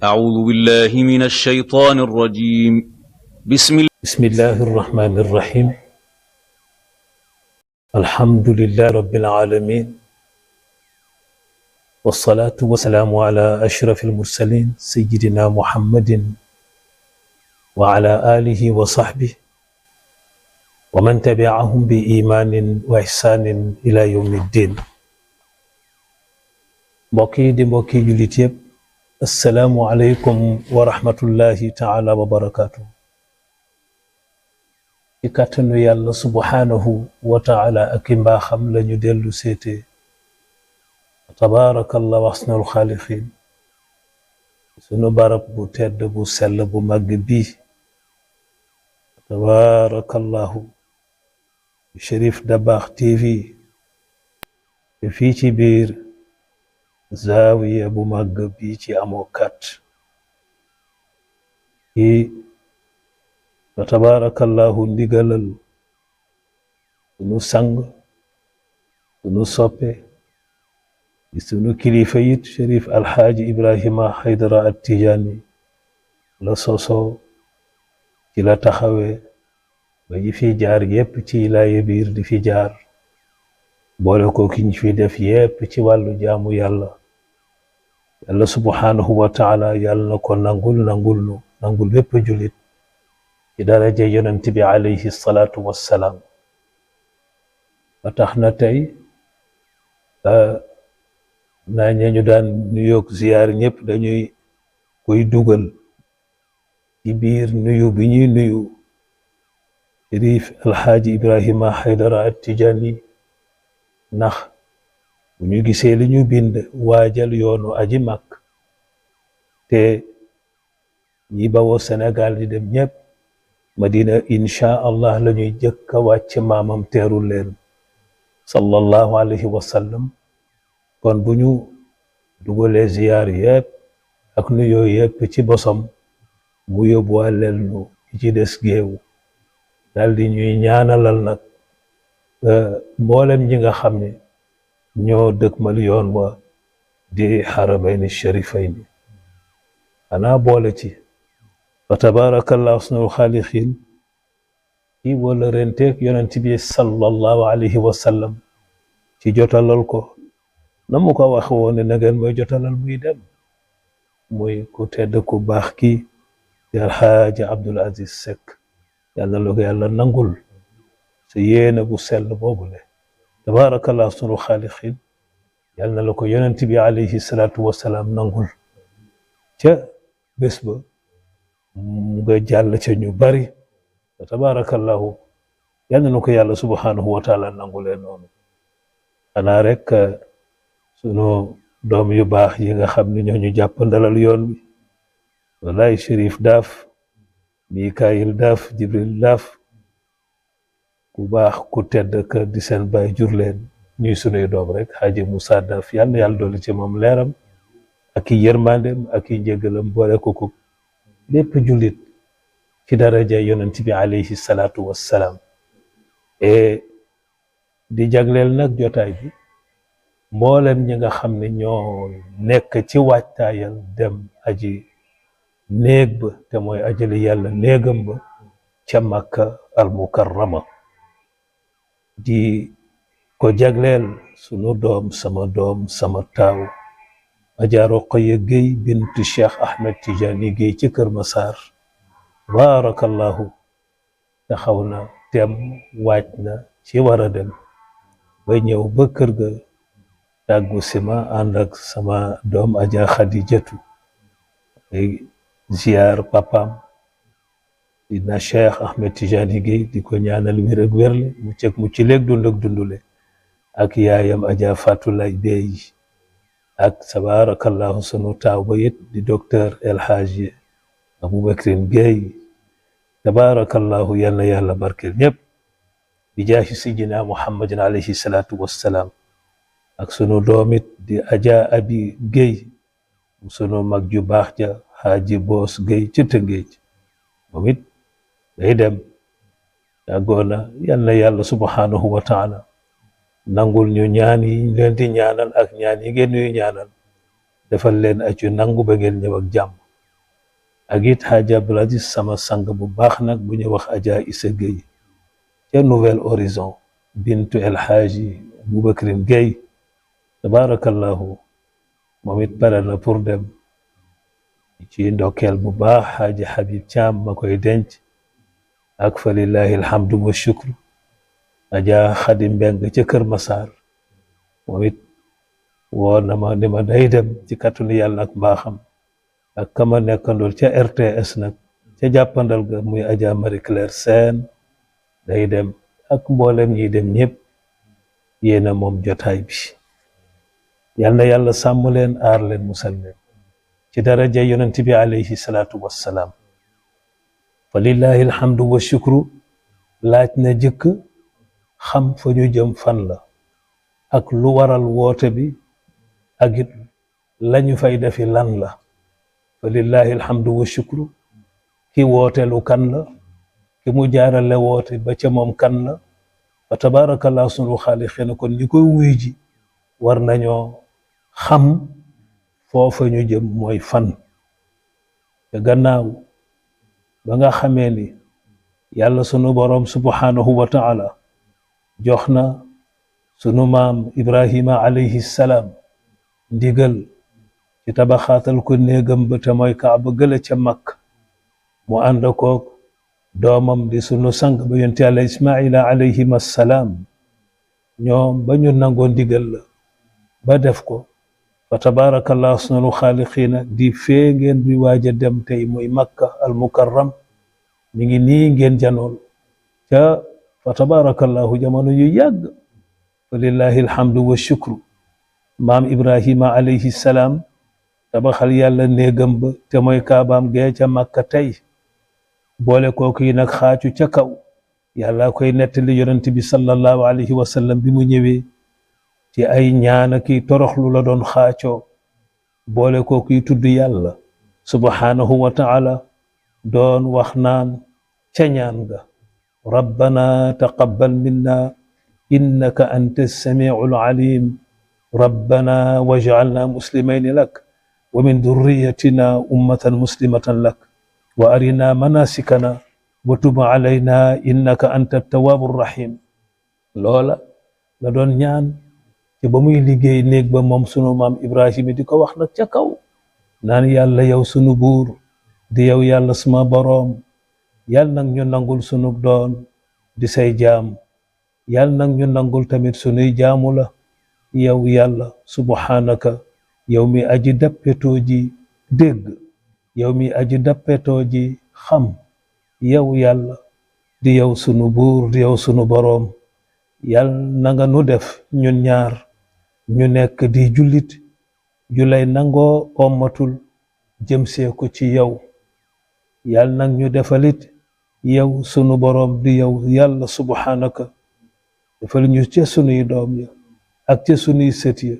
أعوذ بالله من الشيطان الرجيم بسم الله الرحمن الرحيم. الحمد لله رب العالمين، والصلاة والسلام على أشرف المرسلين سيدنا محمد وعلى آله وصحبه ومن تبعهم بإيمان وإحسان إلى يوم الدين. mbokki jullit yépp, assalaamu aleykum wa rahmatullahi taala wa barakaatu. ci kàttanu yàlla subhaanahu wa taala ak i mbaaxam lañu dellu seete tabaarakallah waxsanul xaaliqiin sunu barab bu tedd bu sell bu màgg bii tabaarakallahu Cherif Dabakh TV te fii ci biir zaawiya bu màgg bii ci amoo kat ci tabaarakallahu ndigalal sunu sang sunu soppe di sunu kilifa yit Cherif Alxaaji Ibrahima Haydara At-Tijaani la sosoo ci la taxawee ba ñi fi jaar yépp ci laaye biir di fi jaar boole ko ki ñu fi def yépp ci wàllu jaamu yàlla subhaanahu wa taala yàlla na ko nangul bépp jullit ci daraja yonent bi alayhi salaatu wassalaam. ba tax na tey naa ñu daan nuyoog ziyaar ñépp dañuy koy dugal ci biir nuyu bi ñuy nuyu Cherif Alxaaji Ibrahima Haydara At-Tijaani ndax bu ñu gisee li ñu bind waajal yoonu aji mag te ñi bawoo Sénégal di dem ñépp Madina insha allah la ñuy jëkk a wàcc maamam teerul leen sallallahu alayhi wa sallam. kon bu ñu dugalee ziyaar yépp ak nuyoo yépp ci bosam mu yóbbuwaleel nu ci des géew daldi ñuy ñaanalal nag mboolem ñi nga xam ne ñoo dëkkmal yoon wa di xaramayni sharifayni xanaa boole ci fa tabaarakallahu ahsanul xaaliqiin ci wala renteeg yonent bi sallallahu alayhi wa sallam ci jotalal ko na mu ko wax woon ne na ngeen mooy jotalal muy dem muy ku tedd ku baax ki di Alxaaji Abdul Aziz Seck yàlla na ko yàlla nangul sa yéene bu sell boobule tabaarakallah sunu xaaliqiin yàlla na la ko yonent bi alayhi salaatu wassalaam nangul ca bés ba mu nga jàll ca ñu bari tabaarakallahu yàlla na ko yàlla subhaanahu wa taala nangulee noonu. xanaa rek sunu doom yu baax yi nga xam ne ñoo ñu jàppandalal yoon bi wallaay Cherif Daaf, Mikaayil Daaf, Jibril Daaf, ku baax ku tedd ka di seen baay jur leen ñuy sunuy doom rek Xaaji Musaa Daaf yal na yàlla dolli ci moom leeram ak i yërmandeem ak i njëgalam boole ko ko lépp jullit ci daraja yonent bi alayhi salaatu wassalaam. di jagleel nag jotaay bi mboolem ñi nga xam ne ñoo nekk ci waajtaayal dem aji néeg ba te mooy ajali yàlla néegam ba ca Makka al Mukarrama. di ko jagleel sunu doom sama taaw Adja Roqaya Gueye bintu Cheikh Ahmed Tidiane Gueye ci Kër Massar baarakallahu taxaw na tem waaj na ci war a dem ba ñëw ba kër ga tàggu sima ànd ak sama doom Adja Khadijatu ay ziyaar papaam dina Cheikh Ahmed Tidiane Gueye di ko ñaanal wér ak wérle mu cëg mu ci léeg dund ak dundule ak yaayam Adja Fatulay Bey ak tabarakallahu sunu taaw ba yit di docteur El Hadji Aboubacrin Gueye tabarakallahu yal na yàlla barkeel ñépp bi jaahi sayyidina Muhammadin alayhi salaatu wassalaam. ak sunu doomit di Adja Abi Gueye sunu mag ju baax ja Haji Boos Gueye ci Tëngéej moom it day dem yàggoona yal na yàlla subhanahu wa taala nangul ñu ñaan yi leen di ñaanal ak ñaan yi ngeen ñuy ñaanal defal leen acu nangu ba ngeen ñëw ak jàmm ak it Hadj Abdoul Aziz sama sang bu baax nag bu ñu wax Adja Issa Gueye ca Nouvel Horizon bintu El Hadji Boubacrin Gueye tabarakallahu moom it pare na pour dem ci ndokkeel bu baax Hadji Habib Thiam ma koy denc ak fa lillahi alhamdu wa shukru Adja Khady Mbeng ca Kër Massar moom it woo na ma ni ma day dem ci kàttanu yàlla ak mbaaxam ak kama nekkandool ca RTS nag ca jàppandal ga muy Adja Marie Claire Sène day dem ak mboolem ñi dem ñëpp yéena moom jotaay bi yal na yàlla sàmm leen aar leen musal leen ci daraja yonent bi alayhi salaatu wassalaam fa lillahi alhamdu wa shukru laaj na jëkk xam fa ñu jëm fan la ak lu waral woote bi ak it lañu fay defi lan la fa lillahi alhamdu wa shukru ki wootelu kan la ki mu jaarale woote ba ca moom kan la fa tabarakallah sunu xaaliqina kon ñi koy wuy ji war nañoo xam foofa ñu jëm mooy fan te gannaaw ba nga xamee ni yàlla sunu boroom subhanahu wa taala jox na sunu maam Ibrahima alayhi salaam ndigal ci tabaxaatal ko néegam ba te mooy Kaaba gëla ca Makka mu ànd koog doomam di sunu sang ba yonent Yàlla Ismaila alayhim assalaam ñoom ba ñu nangoo ndigal la ba def ko fa tabarakallah sunu xaaliqiina di fee ngeen di waaj a dem tey muy Makka al mukarram mi ngi nii ngeen janool ca fa tabarakallahu jamono yu yàgg fa lillahi alhamdu wa shukru maam Ibrahima alayhi salaam tabaxal yàlla néegam ba te mooy kaabaam gee ca Makka tey boole kooku yi nag xaacu ca kaw yàlla koy nettali yonent bi sallallahu alayhi wa sallam bi mu ñëwee ci ay ñaana ki toroxlu la doon xaacoo boole kooku yi tudd yàlla subhanahu wa ta'ala doon wax naan ca ñaan ga rabbana taqabbal minna innaka anta samiul alim rabbana waj'alna muslimayni lak wa min dhurriyyatina ummatan muslimatan lak wa arina manasikana wa tub alayna innaka anta tawwabur rahim loola la doon ñaan ci ba muy liggéey néeg ba moom sunu maam Ibrahima di ko wax nag ca kaw naan yàlla yow sunu buur di yow yàlla suma boroom yàlla nag ñu nangul sunu doon di say jaam yàlla nag ñu nangul tamit sunuy jaamu la yow yàlla subhanaka yow mi aji dappetoo ji dégg yow mi aji dappetoo ji xam yow yàlla di yow sunu buur di yow sunu boroom yàlla na nga nu def ñun ñaar ñu nekk di jullit ju lay nangoo ommatul jëmsee ko ci yow yàlla nag ñu defalit yow sunu boroom di yow yàlla subhanaka defal ñu ca sunuy doom ya ak ca sunuy sët ya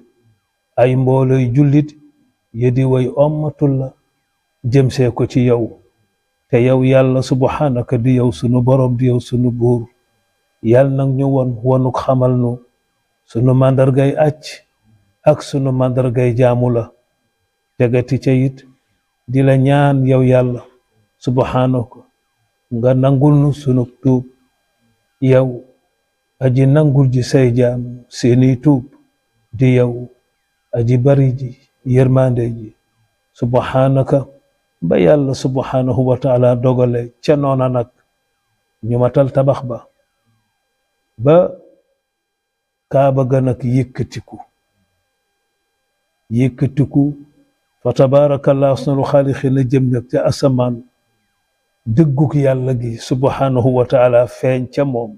ay mbooloy jullit ya di way ommatul la jëmsee ko ci yow te yow yàlla subhanaka di yow sunu boroom di yow sunu buur yàlla nag ñu wonuk xamal nu sunu màndargay acc ak sunu màndargay jaamu la tegati ca it di la ñaan yow yàlla subhanaka nga nangul nu sunu tuub yow aji nangul ji say jaam seeni tuub di yow aji bari ji yërmande ji subhanaka ba yàlla subhanahu wa taala dogale ca noona nag ñu matal tabax ba kaaba ga nag yëkkatiku fa tabarakallah ahsanul xaaliqiina jëm nag ca asamaan dëgguk yàlla gi subhanahu wa taala feeñ ca moom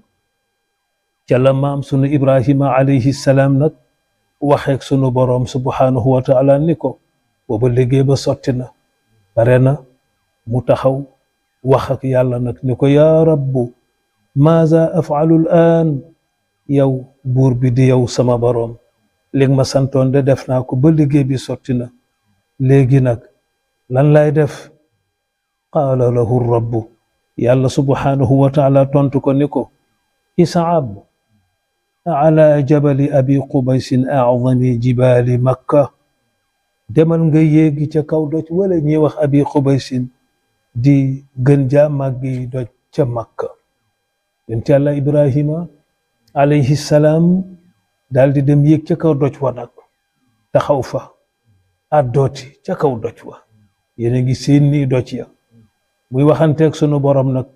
ca la maam sunu Ibrahima alayhi salaam nag waxeek sunu boroom subhanahu wa taala ni ko booba liggéey ba sotti na pare na mu taxaw wax ak yàlla nag ni ko yaa rabbu maaza af'alu al-aan yow buur bi di yow sama boroom li ma santoon de def naa ko ba liggéey bi sotti na léegi nag lan lay def qaala lahu rabbu yàlla subhanahu wa taala tontu ko ni ko isaab ala jabali abi qubaysin a'zami jibaali makka demal nga yéegi ca kaw doj wala ñuy wax abi qubaysin di gën jaa màggi doj ca Makka. yonent Yàlla Ibrahima alayhi salaam daal di dem yéeg ca kaw doj wa nag taxaw fa àddooti ca kaw doj wa. yéen a ngi seen nii doj ya muy waxanteeg sunu borom nag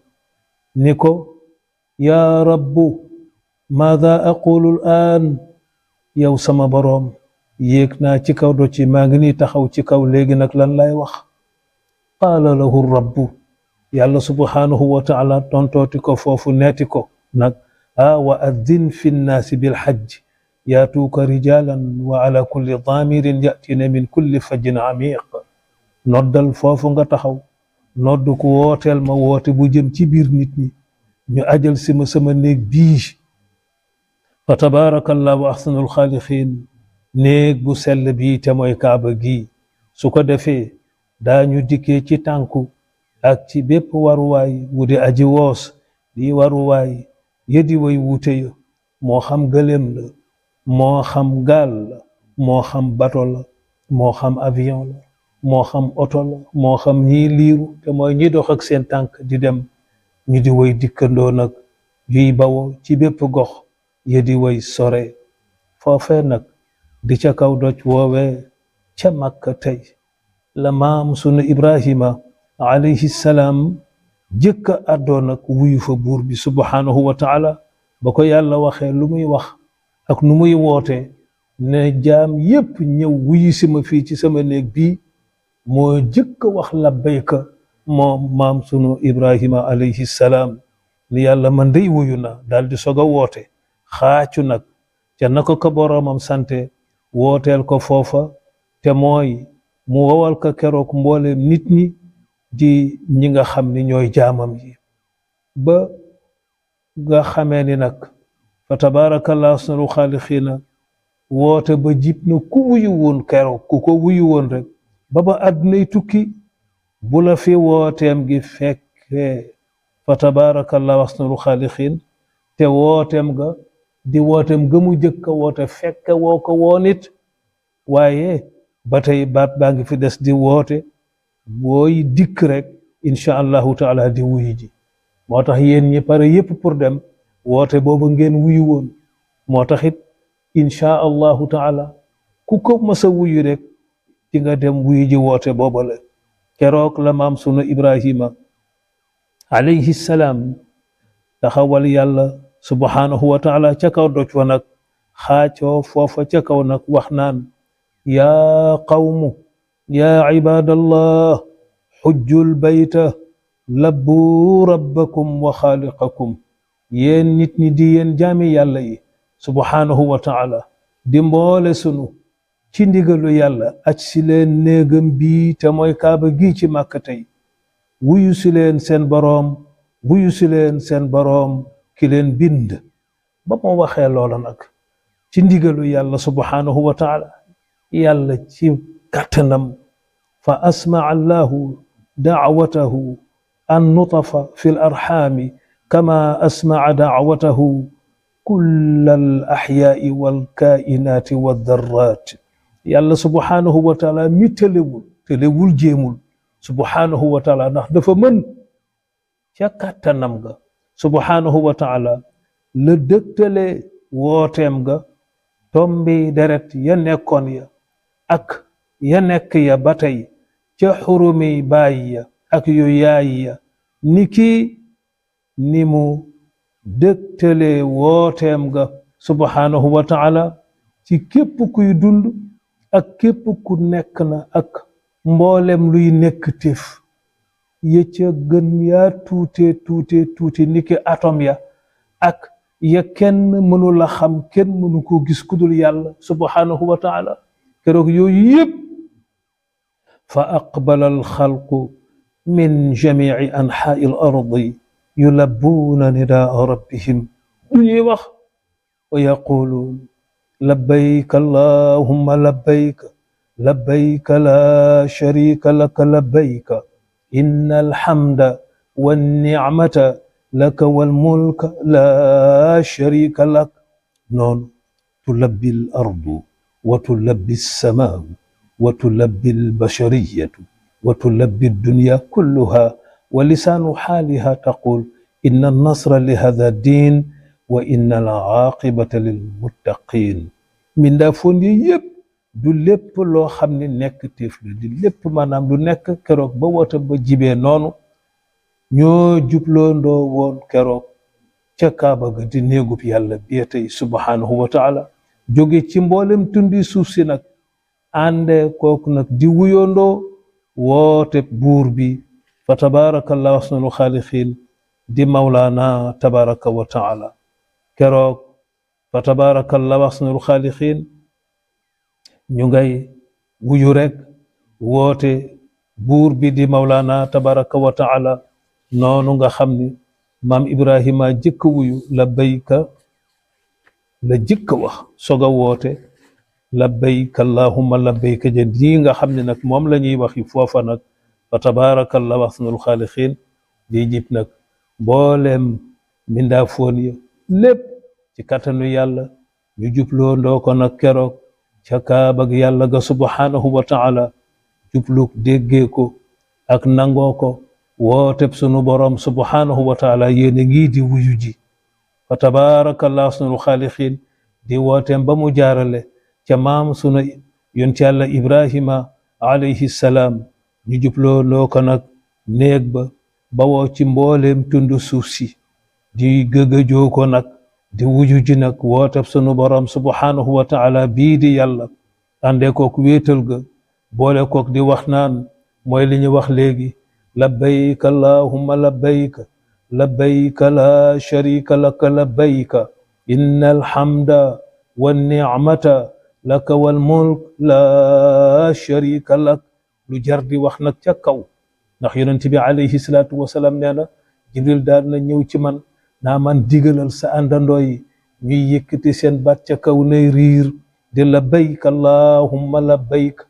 ni ko yaa rabbu maada aqulu al-aan, yow sama boroom yéeg naa ci kaw doj yi maa ngi nii taxaw ci kaw léegi nag lan lay wax. qaala lahu rabbu, yàlla subhanahu wa taala tontooti ko foofu neeti ko nag wa addin fi nnaasi bilhajj yaatuuka rijalan wa ala kulli daamirin yatina min kulli fajjin amiq. noddal foofu nga taxaw nodd ku wooteel ma woote bu jëm ci biir nit ñi ñu ajal si ma sama néeg bii. fa tabaarakallahu ahsanul xaaliqiin, néeg bu sell bii te mooy kaaba gi. su ko defee daañu dikkee ci tànku ak ci bépp waruwaay wu di aji woos di waruwaay yedi way wuute ya, moo xam gëléem la moo xam gaal la moo xam bato la moo xam avion la moo xam oto la moo xam ñiy liiru te mooy ñi dox ak seen tànk di dem, ñu di way dikkandoo nag yuy bawoo ci bépp gox yedi way sore. foofee nag di ca kaw doj woowee ca Makka tey la maam sunu Ibrahima alayhi salaam jëkk a àddoo nag wuyu fa buur bi subhanahu wa taala. ba ko yàlla waxee lu muy wax ak nu muy woote ne jaam yépp ñëw wuyu si ma fii ci sama néeg bii, moo jëkk a wax labbayka moom maam sunu Ibrahima alayhi salaam ni yàlla man day wuyu na, daal di soog a woote xaacu nag ca na ko boroomam sante wooteel ko foofa te mooy mu wowal ko keroog mbooleem nit ñi di ñi nga xam ni ñooy jaamam yi. ba nga xamee ni nag fa tabaarakallahu ahsanul xaaliqiina woote ba jib na ku wuyu woon keroog ku ko wuyu woon rek ba àddunay tukki bu la fi wooteem gi fekkee fa tabaarakallahu ahsanul xaaliqiin te wooteem ga di wooteem ga mu jëkk a woote fekke woo ko woon it, waaye ba tey baat baa ngi fi des di woote. booy dikk rek incha allahu taala di wuyu ji. moo tax yéen ñi pare yépp pour dem woote boobu ngeen wuyu woon, moo tax it incha allahu taala ku ko mës a wuyu rek ci nga dem wuyu ji woote booba la. keroog la maam sunu Ibrahima alayhi salaam taxawal yàlla subhanahu wa taala ca kaw doj wa nag xaacoo foofa ca kaw nag wax naan yaa qawmu yaa cibaadallah xujjul bayta labbu rabbakum wa xaaliqakum. yéen nit ñi di yéen jaami yàlla yi subhanahu wa taala di mboole sunu ci ndigalu yàlla aj si leen néegam bii te mooy kaaba gi ci Màkka tey wuyu si leen seen boroom wuyu si leen seen boroom ki leen bind. ba mu waxee loola nag ci ndigalu yàlla subhanahu wa taala, yàlla ci kàttanam fa asmaa allahu daawatahu an nutafa fi l arxaami kama asmaa daawatahu kulla al axyaai wal kaainaati wa darraat. yàlla subhanahu wa taala mi tëlewul jéemul subhanahu wa taala ndax dafa mën ca kàttanam ga subhanahu wa taala la dëgtale wooteem ga tombi deret ya nekkoon ya ak ya nekk ya ba tey ca xurumi baay ya ak yu yaay ya ni mu dëgtale wooteem ga subhanahu wa taala ci képp kuy dund ak képp ku nekk na ak mboolem luy nekk téef ya ca gën yaa tuute niki atom ya ak ya kenn mënu la xam kenn mënu ko gis kudul yàlla subhanahu wa taala. keroog yooyu yépp fa aqbala alxalqu min jamici anxaai al ardi yulabbuuna nidaa rabbihim, lu ñuy wax wa yaquluun labbayka allahumma labbayka labbayka laa sharika laka labbayka inna alhamda wannicmata laka walmulka laa sharika lak. noonu tulabbi al ardu wa tulabbi alsamaau wa tulabbi albashariyatu wa tulabbi addunya kulluha wa lisaanu xaaliha taqul inna nasra li hada diin wa inna al aaqibata lil muttaqin mindaa foon yi yëpp du lépp loo xam ne nekk téef la di lépp maanaam du nekk keroog ba woote ba jibee noonu ñoo jubloondoo woon keroog ca kaaba ga di néegub yàlla bi tey subhanahu wa taala jóge ci mboolem tundi suuf si nag ànde kooku nag di wuyoondoo woote buur bi fa tabaarakallahu ahsanul xaaliqiin di mawlaana tabaraka wa taala keroog fa tabaarakallahu ahsanul xaaliqiin ñu ngay wuyu rek woote buur bi di mawlaana tabaraka wa taala noonu nga xam ni maam Ibrahima jëkk wuyu labbayka la jëkk wax soga woote labbayka allahumma labbayka ja di nga xam ne nag moom la ñuy waxi foofa nag fa tabaarakallahu ahsanul xaaliqiin di jib nag mbooleem mindaa foon ya lépp ci kattanu yàlla ñu jubloo ndoo ko nag keroog ca kaaba gi yàlla ga subhanahu wa taala jubluk déggee ko ak nangoo ko wooteb sunu borom subhanahu wa taala yéene ngi di wuyu ji fa tabaarakallahu ahsanul xaaliqiin di wooteem ba mu jaarale ca maam sunu yonent yàlla Ibrahima alayhi salaam ñu jubloo ndoo ko nag néeg ba bawoo ci mbooleem tund suuf si di gëgëjoo ko nag di wuyu ji nag wooteb sunu borom subhanahu wa taala bii di yàlla àndee kook wéetal ga boole kook di wax naan mooy li ñu wax léegi labbayka allahumma labbayka labbayka la sharika laka labbayka inna alhamda wannicmata laka walmulk la sharika lak lu jar di wax nag ca kaw ndax yonent bi alayhi salaatu wasalaam nee na jibril daal na ñëw ci man naa man digalal sa àndandoo yi ñuy yëkkati seen baat ca kaw nay riir di labbayka allahumma labbayka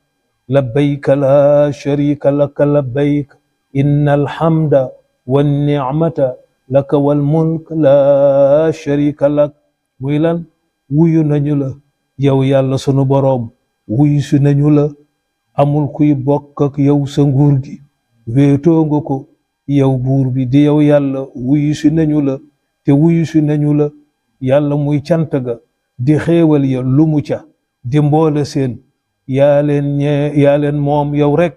labbayka la sharika laka labbayka inna alhamda wannicmata laka walmulk la sharika lak muy lan wuyu nañu la yow yàlla sunu boroom wuyu si nañu la amul kuy bokk ak yow sa nguur gi wéetoo nga ko yow buur bi di yow yàlla wuyu si nañu la te wuyu si nañu la yàlla muy cant ga di xéewal ya lu mu ca di mboole seen yaa leen moom yow rek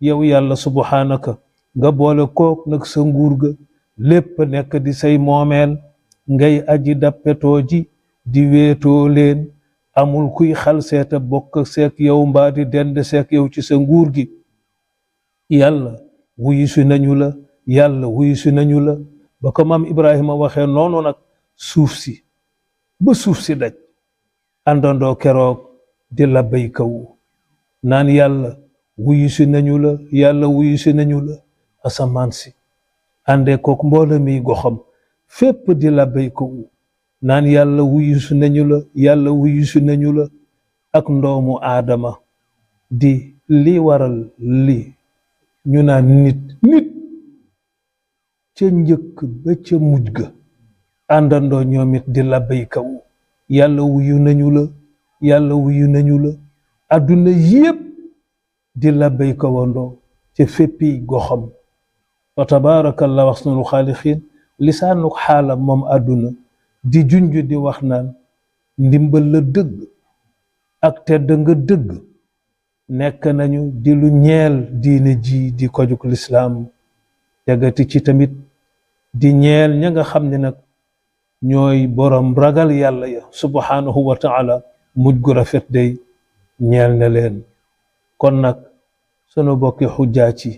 yow yàlla subhanaka nga boole kook nag sa nguur ga lépp nekk di say moomeel ngay aji dappetoo ji di wéetoo leen amul kuy xal seeta bokk seek yow mbaa di dend seek yow ci sa nguur gi yàlla wuyu si nañu la yàlla wuyu si nañu la ba ko maam Ibrahima waxee noonu nag suuf si ba suuf si daj àndandoo keroog di labbayka wu naan yàlla wuyu si nañu la yàlla wuyu si nañu la asamaan si àndee kook mboole mi goxam fépp di labbayka wu naan yàlla wuyu si nañu la yàlla wuyu si nañu la ak ndoomu aadama di li waral li ñu naan nit ca njëkk ba ca mujj ga àndandoo ñoom it di labbayka wu yàlla wuyu nañu la yàlla wuyu nañu la adduna yépp di labbayka wandoo ca féppi goxam fa tabaarakallahu ahsanul xaaliqiin lisaanu xaalam moom adduna di junj di wax naan ndimbal la dëgg ak tedd nga dëgg nekk nañu di lu ñeel diine ji di kojug lislaam tegati ci tamit di ñeel ña nga xam ne nag ñooy borom ragal yàlla ya subhanahu wa taala mujj gu rafet day ñeel na leen kon nag sunu bokki xujjaa ci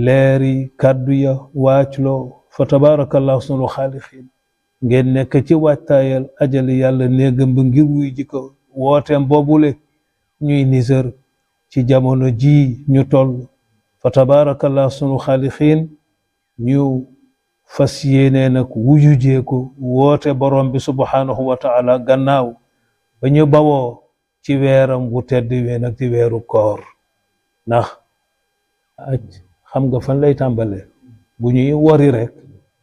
leeri kàddu ya waacloo fa tabaarakallahu sunu xaaliqiin ngeen nekk ci waajtaayal ajali yàlla néegam ba ngir wuy ji ko wooteem boobule ñuy nisër ci jamono ji ñu toll fa tabaarakallahu sunu xaaliqiin ñu fas yéene nag wuyu jee ko woote borom bi subhanahu wa taala gannaaw ba ñu bawoo ci weeram wu tedd wee nag di weeru koor ndax aj xam nga fan lay tàmbale bu ñuy wari rek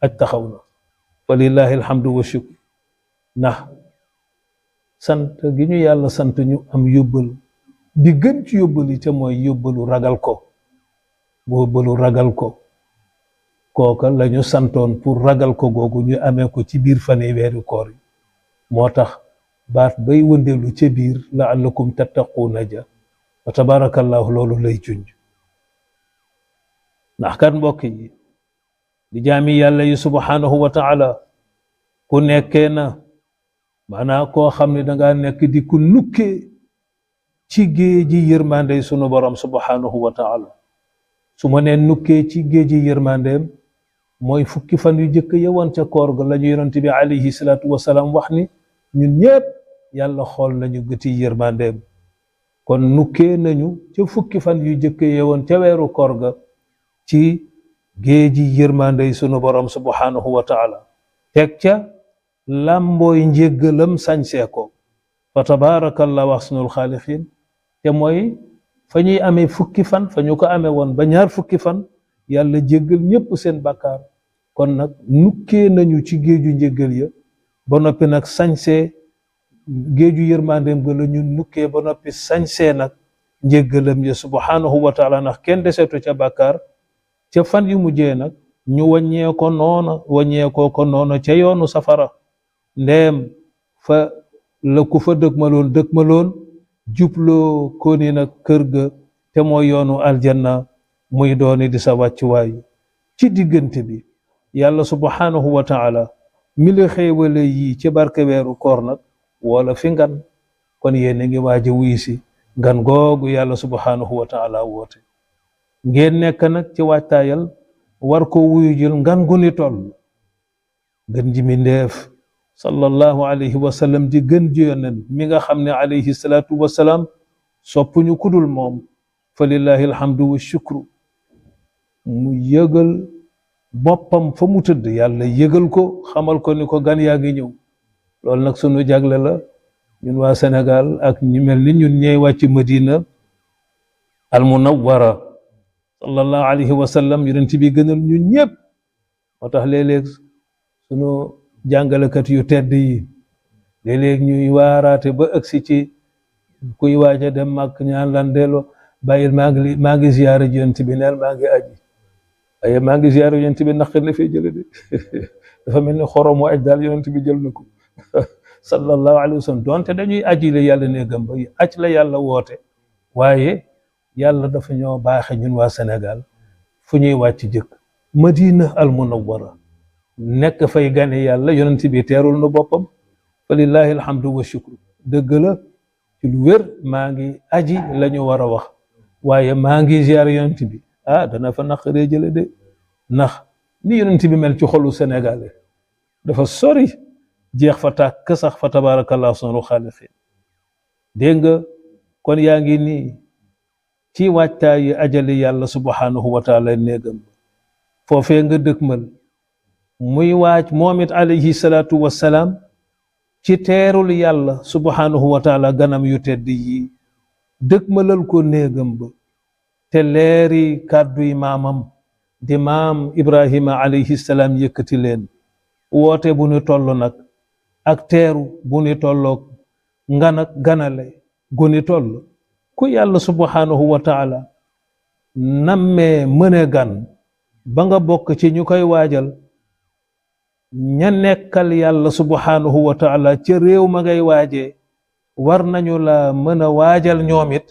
aj taxaw na walillahi alhamdu wa shukr ndax sant gi ñu yàlla sant ñu am yóbbal bi gën ci yóbbal yi te mooy yóbbalu ragal ko kooka lañu santoon pour ragal ko googu ñu amee ko ci biir fani weeru koor yi moo tax baat bay wëndeelu ca biir la'allakum tattaquuna ja wa tabarakallahu loolu lay junj ndax kat mbokk yi di jaami yàlla yi subhanahu wa taala ku nekkee na maanaam koo xam ne dangaa nekk di ku nukkee ci géeji yërmande sunu borom subhanahu wa taala su ma nee nukkee ci géeji yërmandeem mooy fukki fan yu jëkk yewoon ca koor ga la ñu yonent bi alayhi salaatu wasalaam wax ni ñun ñëpp yàlla xool nañu gëti yërmandeem kon nukkee nañu ca fukki fan yu jëkk yewoon ca weeru koor ga ci géeji yërmande sunu borom subhanahu wa taala teg ca làmbooy njéggalam sañsee ko fa tabaarakallahu ahsanul xaaliqiin te mooy fa ñuy amee fukki fan fa ñu ko amee woon ba ñaar fukki fan yàlla jéggal ñépp seen bàkkaar kon nag nukkee nañu ci géeju njéggal ya ba noppi nag sañsee géeju yërmandeem ga la ñu nukkee ba noppi sañsee nag njéggalam ya subhanahu wa taala ndax kenn deseetu ca bàkkaar ca fan yu mujjee nag ñu wàññeekoo ko noona ca yoonu safara ndeem fa la ku fa dëgmaloon jubloo ko ni nag kër ga te mooy yoonu aljanna muy dooni di sa wàccuwaay ci diggante bi yàlla subhanahu wa taala mi la xéewale yi ci barke weeru koor nag wala fi ngan kon yéen a ngi waaj a wuy si ngan googu yàlla subhanahu wa taala woote ngeen nekk nag ci waajtaayal war ko wuyu jël ngan gu ni toll gën ji mi ndeef sallallahu alayhi wa sallam di gën ji yonent mi nga xam ne alayhi salaatu wa salaam soppuñu kudul moom fa lillahi alhamdu wa shukru mu yëgal boppam fa mu tëdd yàlla yëgal ko xamal ko ni ko gan yaa ngi ñëw loolu nag sunu jagle la ñun waa Sénégal ak ñu mel ni ñun ñey wàcc Madina al munawwara sallallahu alayhi wa sallam yonent bi gënal ñun ñëpp moo tax léeg-léeg sunu jàngalekat yu tedd yi léeg-léeg ñuy waaraate ba ëgsi ci kuy waaja dem màkk ñaan lan delloo bàyyil maa ngi ziyaara yonent bi neel maa ngi aji waaye maa ngi ziyaara yonent bi naqar la fay jële de dafa mel ni xoromu aj daal yonent bi jël na ko sallallahu alayhi wa sallam donte dañuy aji la yàlla ne gëm ba aj la yàlla woote waaye yàlla dafa ñoo baaxe ñun waa Sénégal fu ñuy wàcc jëkk Madina al Munawwara nekk fay gane yàlla yonent bi teerul na boppam fa lillahi alhamdu wa shukru dëgg la ci lu wér maa ngi aji la ñu war a wax waaye maa ngi ziyaar yonent bi dana fa naqaree jële de ndax ni yonent bi mel ci xolu sénégalais dafa sori jeex fa tàkk sax fa tabarakallahu ahsanul xaaliqiin dégg nga kon yaa ngi nii ci waajtaayi ajali yàlla subhanahu wa taala néegam foofee nga dëkkmal muy waaj moom it alayhi salaatu wassalaam ci teerul yàlla subhanahu wa taala ganam yu tedd yi dëkkmalal ko néegam ba te leeri kàdduy maamam di maam Ibrahima alayhi salaam yëkkati leen woote bu ñu toll nag ak teeru bu ñu tolloog ngan ak ganale gu ñu toll ku yàlla subhanahu wa taala nammee mëne gan ba nga bokk ci ñu koy waajal ña nekkal yàlla subhanahu wa taala ca réew ma ngay waajee war nañu la mën a waajal ñoom it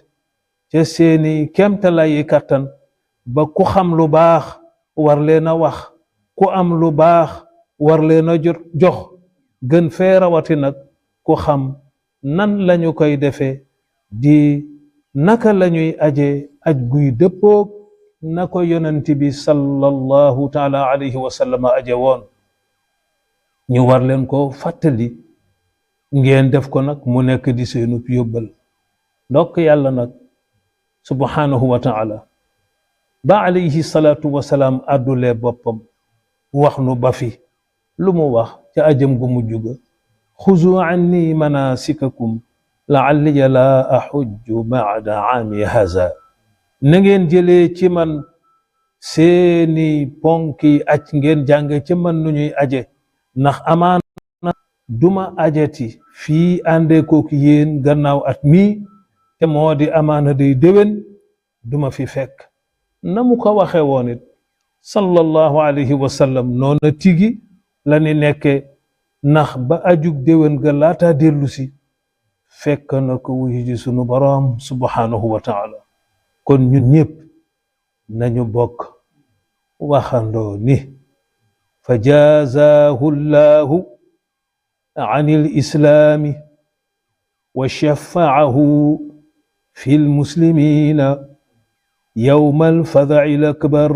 ca seeni kemtalayi kattan ba ku xam lu baax war leen a wax ku am lu baax war leen a jox gën fee rawati nag ku xam nan lañu koy defee di naka lañuy aje aj guy dëppoog na ko yonent bi sallallahu taala alayhi wa sallam aje woon ñu war leen ko fàttali ngeen def ko nag mu nekk di seenub yóbbal ndokk yàlla nag subhanahu wa taala ba alayhi salaatu wa salaam àddulee boppam wax nu ba fi lu mu wax ca ajam gu mujj ga xuzu anni manasikakum la'alliya la ahujju ba'da aami haza na ngeen jëlee ci man seeni ponki aj ngeen jànge ci man nu ñuy aje ndax amaana duma ajati fii àndee kook yéen gannaaw at mii te moo di amaana day déwén duma fi fekk na mu ko waxe woon it sallallahu alayhi wa sallam noona tigi la ni nekke ndax ba ajug déwén ga laata dellu si fekk na ko wuyu ji sunu boroom subhanahu wa taala kon ñun ñépp nañu bokk waxandoo ni fa jazaahu llahu an il islaami wa shafaahu fi lmuslimina yowma alfadaci lakbar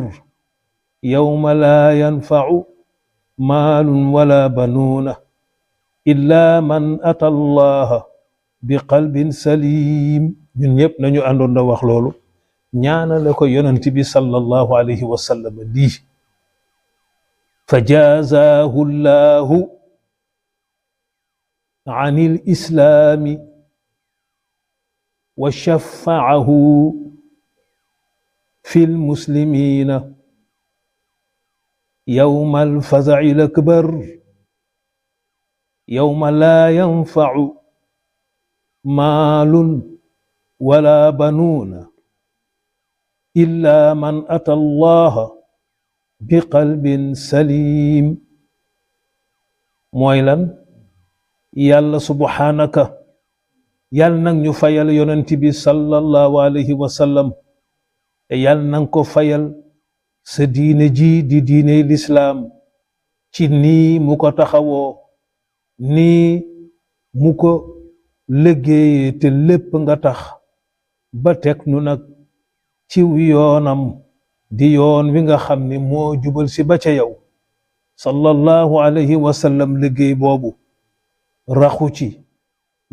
yowma laa yanfacu maalun wala banuuna illa man ata allaha bi qalbin salim ñun ñëpp nañu àndoon da wax loolu ñaanale ko yonent bi sallallahu alayhi wa sallam lii fa jazaahu llahu an il islaami wa shafaahu fi lmuslimina yowma alfazaci lakbar yowma laa yanfacu maalun wala banuuna illa man ata allaha bi qalbin salim mooy lan yàlla subhanaka yàlla nag ñu fayal yonent bi sallallahu alayhi wa sallam te yàlla nang ko fayal sa diine ji di diine lislaam ci nii mu ko taxawoo nii mu ko liggéeyee te lépp nga tax ba teg nu nag ci yoonam di yoon wi nga xam ni moo jubal si ba ca yow sallallahu alayhi wa sallam liggéey boobu raxu ci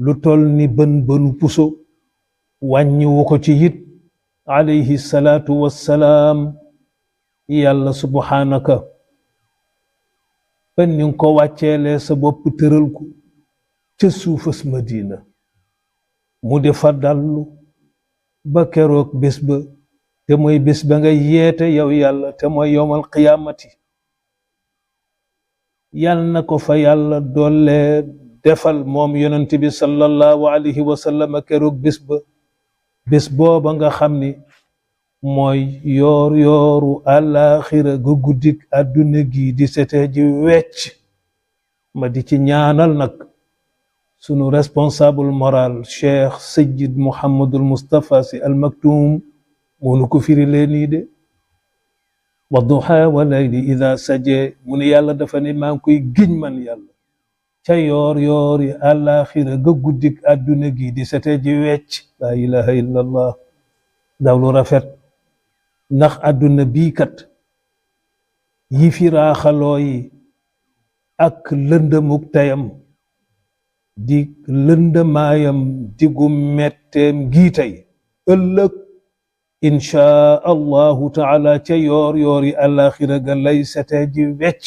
lu tol ni bën bënu puso wàññiwu ko ci it alayhi salaatu wassalaam yàlla subhanaka ban ni nga ko wàcceelee sa bopp tëral ko ca suufas Madina mu defa dallu ba keroog bés ba te mooy bés ba nga yeete yow yàlla te mooy yowmal qiyaamati yàlla na ko fa yàlla doole defal moom yonent bi sallallahu alayhi wa sallam keroog bés ba bés booba nga xam ni mooy yoor yooru àllaaxira gu guddik àdduna gi di sete ji wecc ma di ci ñaanal nag sunu responsable moral cheikh Sayyid Muhammadul Mustafa Sy Al Maktoum moonu ko firi leen nii de wa duha wa layli ida saje mu ne yàlla dafa ne maa ngi koy giñ man yàlla ca yoor yoori àllaaxira ga guddik àdduna gi di sete ji wecc laa ilaha illa allah daw lu rafet ndax àdduna bii kat yi fi raaxaloo yi ak lëndëmuk tayam di lëndëmaayam digu metteem gii tey ëllëg inchaa allahu taala ca yoor yoori àllaaxira ga lay sete ji wecc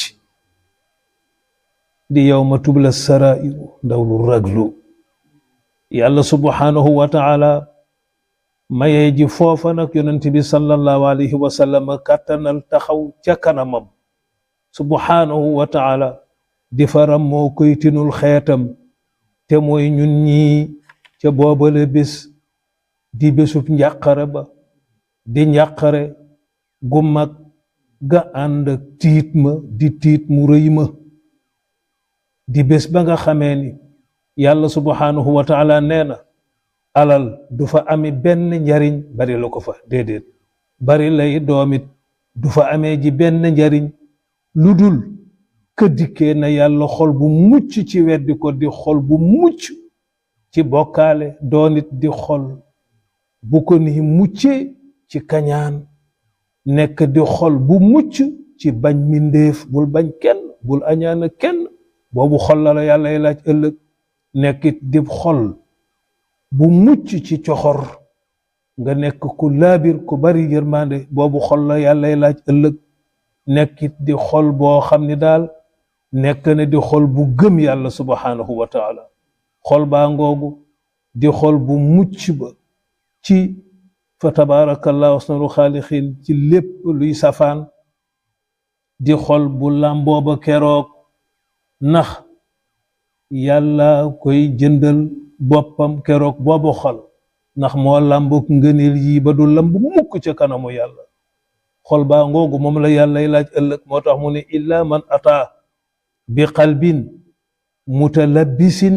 di yawma tubla sarairu ndaw lu raglu yàlla subhanahu wa taala mayee ji foofa nag yonent bi sallallahu alayhi wa sallam kàttanal taxaw ca kanamam subhanahu wa taala di faram moo koy tinul xeetam te mooy ñun ñii ca boobale bés di bésub njàqare ba di njàqare gu mag ga ànd ak tiit ma di tiit mu rëy ma di bés ba nga xamee ni yàlla subhanahu wa taala nee na alal du fa ami benn njariñ bari la ko fa déedéet bari lay doomit du fa amee ji benn njariñ lu dul këddikkee na yàlla xol bu mucc ci weddi ko di xol bu mucc ci bokkaale doonit di xol bu ko ni muccee ci kañaan nekk di xol bu mucc ci bañ mindéef bul bañ kenn bul añaana kenn boobu xol la yàlla y laaj ëllëg nekkit di xol bu mucc ci coxor nga nekk ku laabir ku bari yërmande boobu xol la yàlla y laaj ëllëg nekkit di xol boo xam ni daal nekk na di xol bu gëm yàlla subhanahu wa taala xol baa ngoogu di xol bu mucc ba ci fa tabarakallahu ahsanul xaaliqiin ci lépp luy safaan di xol bu làmboo ba keroog ndax yàlla koy jëndal boppam keroog boobu xol ndax moo làmbuk ngëneel yi ba du lamb mukk ca kanamu yàlla xol baa ngoogu moom la yàllay laaj ëllëg moo tax mu ne illa man ataa bi qalbin mutalabbisin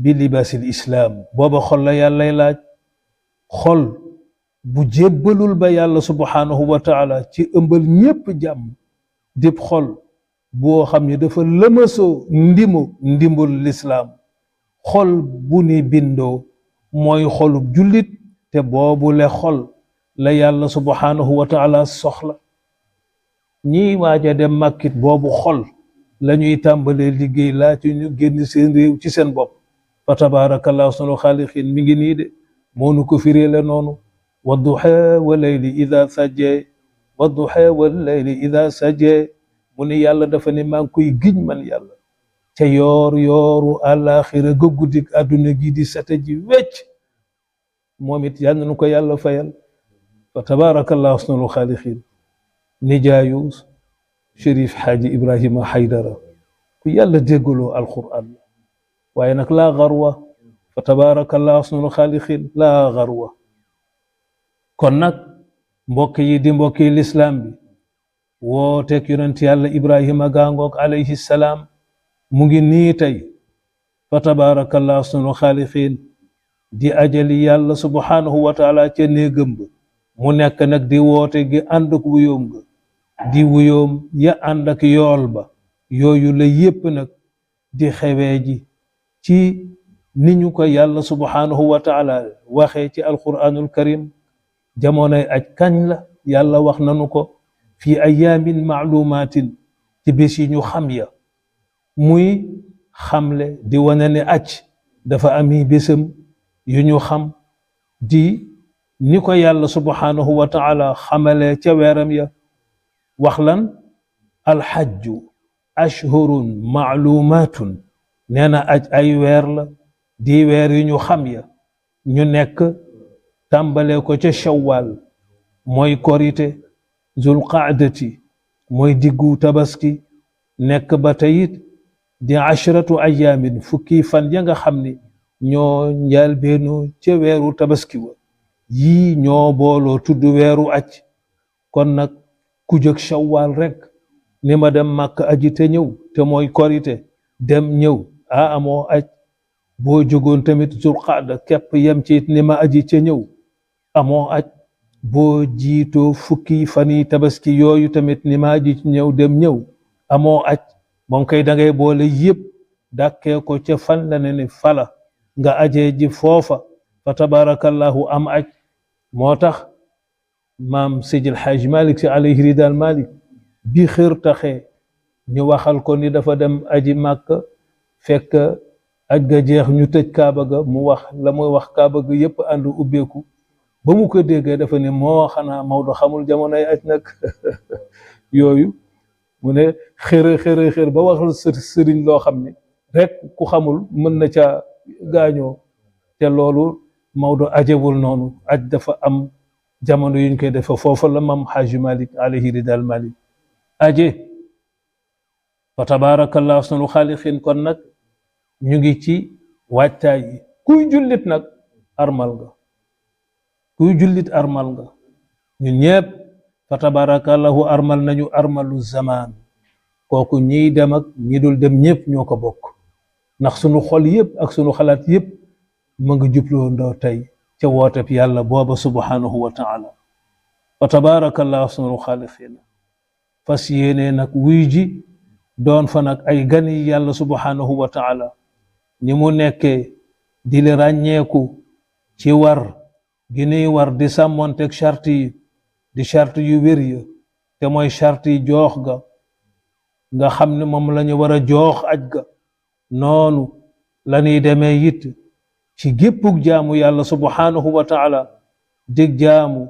bi libaasil islaam booba xol la yàllay laaj xol bu jébbalul ba yàlla subhanahu wa taala ci ëmbal ñépp jàmm dib xol boo xam ne dafa lëmasoo ndimbul lislaam xol bu ni bindoo mooy xolub jullit te boobu le xol la yàlla subhanahu wa taala soxla ñiy waaja dem màkkit boobu xol la ñuy tàmbalee liggéey laa ci ñu génn seen réew ci seen bopp fa tabaarakallahu sunu xaaliqiin mi ngi nii de moo nu ko firee la noonu wadduha wa layli ida sajjee wadduha wa layli ida sajjee mu ni yàlla dafa ne maa ngi koy giñ man yàlla ca yoor yooru àllaaxira ga guddik àdduna gi di sete ji wecc moom it yal na nu ko yàlla fayal fa tabaarakallahu sunu xaaliqiin nijaayu Chérif Xaaji Ibrahima Haydara ku yàlla déggaloo alquran la waaye nag laa garwa fa tabaarakallahu sunu xaaliqiin laa garwa kon nag mbokk yi di mbokk yi lislaam bi wooteeg yonent yàlla Ibrahima gaangoog alayhi salaam mu ngi nii tey fa tabaarakallahu sunu xaaliqiin di ajali yàlla subhanahu wa taala ca néegam ba mu nekk nag di woote gi ànd ak wuyoom ga di wuyoom ya ànd ak yool ba yooyu la yépp nag di xewee ji ci ni ñu ko yàlla subhanahu wa taala waxee ci alquranul karim jamonoy aj kañ la yàlla wax nanu ko fi ayaamin maalumatin ci bés yi ñu xam ya muy xamle di wane ne aj dafa ami bésam yu ñu xam di ni ko yàlla subhanahu wa taala xamale ca weeram ya wax lan alxajju ashhurun maalumatun nee na aj ay weer la di weer yu ñu xam ya ñu nekk tàmbale ko ca shawwal mooy korite zulqaadati mooy diggu tabaski nekk ba tayit di ashratu ayaamin fukki fan ya nga xam ni ñoo njaal beenu ca weeru tabaski wa yii ñoo booloo tudd weeru aj kon nag ku jóg shawwal rek ni ma dem màkk aji te ñëw te mooy korite dem ñëw amoo aj boo jógoon tamit zulqaada képp yem ci ni ma aji ca ñëw amoo aj boo jiitoo fukki fani tabaski yooyu tamit ni ma aji ci ñëw dem ñëw amoo aj moom kay da ngay boole yépp dàkkee ko ca fan la ne ni fala nga ajee ji foofa fa tabarakallahu am aj moo tax maam Seydil Hajj Malik si alayhi ridal Malik bi xër taxee ñu waxal ko ni dafa dem aji màkk fekk aj ga jeex ñu tëj kaaba ga mu wax la muy wax kaaba ga yépp ànd ubbeeku ba mu ko déggee dafa ne moo xanaa Maodo xamul jamonoy aj nag yooyu mu ne xër ba waxal sëriñ loo xam ne rek ku xamul mën na ca gaañoo te loolu Maodo ajewul noonu aj dafa am jamono yuñ koy defa foofa la mam Haaji Malik alayhi ridal Malik aje fa tabarakallahu sunu xaaliqin kon nag ñu ngi ci waajtaay yi kuy jullit nag armal nga kuy jullit armal nga ñun ñépp fa tabarakallahu armal nañu armalu zaman kooku ñiy dem ak ñi dul dem ñépp ñoo ko bokk ndax sunu xol yépp ak sunu xalaat yépp ma nga jubloo ndoo tey ca wooteb yàlla booba subhanahu wa taala fa tabarakallahu sunu xaaliqin fas yéene nag wuy ji doon fa nag ay gani yàlla subhanahu wa taala ni mu nekkee di li ràññeeku ci war gi nuy war di sàmmonteeg charte yi di charte yu wér ya te mooy charte yi joox ga nga xam ne moom la ñu war a joox aj ga noonu la ñuy demee it ci géppug jaamu yàlla subhanahu wa taala dig jaamu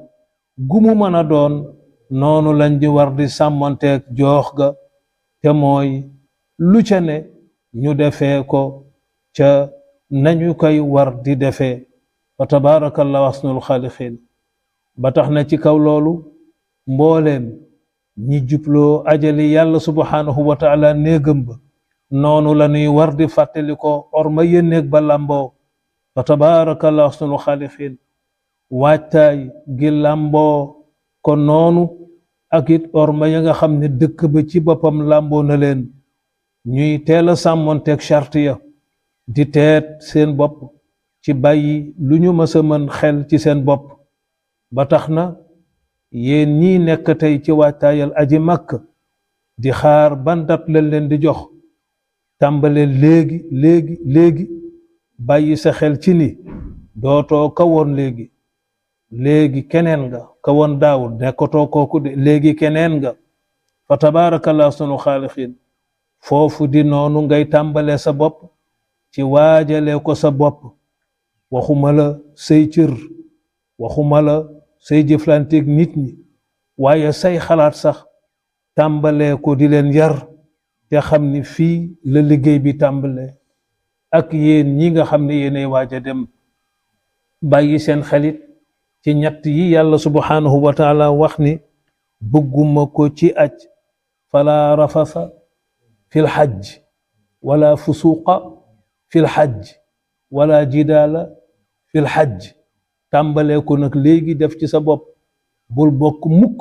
gumu mën a doon noonu lañ di war di sàmmonteeg joox ga te mooy lu ca ne ñu defee ko ca nañu koy war di defee fa tabarakallahu ahsanul xaaliqiin ba tax na ci kaw loolu mbooleem ñi jubloo ajali yàlla subhanahu wa taala néegam ba noonu la ñuy war di fàttali ko orma yénneeg ba làmboo fa tabarakallahu ahsanul xaaliqiin waajtaay gi làmboo ko noonu ak it orma ya nga xam ne dëkk ba ci boppam làmboo na leen ñuy teel a sàmmonteeg charte ya di teet seen bopp ci bàyyi lu ñu mës a mën xel ci seen bopp ba tax na yéen ñii nekk tey ci waajtaayal aji màkk di xaar ban dat lañ leen di jox tàmbale léegi bàyyi sa xel ci ni dootoo kawoon léegi keneen nga kawoon daawul nekkatoo kooku de léegi keneen nga fa tabaarakallah sunu xaalixiin foofu di noonu ngay tàmbale sa bopp ci waajale ko sa bopp waxuma la say cër waxuma la say jëflanteeg nit ñi waaye say xalaat sax tàmbalee ko di leen yar te xam ni fii la liggéey bi tàmbale ak yéen ñi nga xam ne yéenay waaj a dem bàyyi seen xelit ci ñett yi yàlla subhanahu wa taala wax ni bëgguma ko ci aj fala rafasa fil hajj wala fusuqa fil hajj wala jidaala fil hajj tàmbalee ko nag léegi def ci sa bopp bul bokk mukk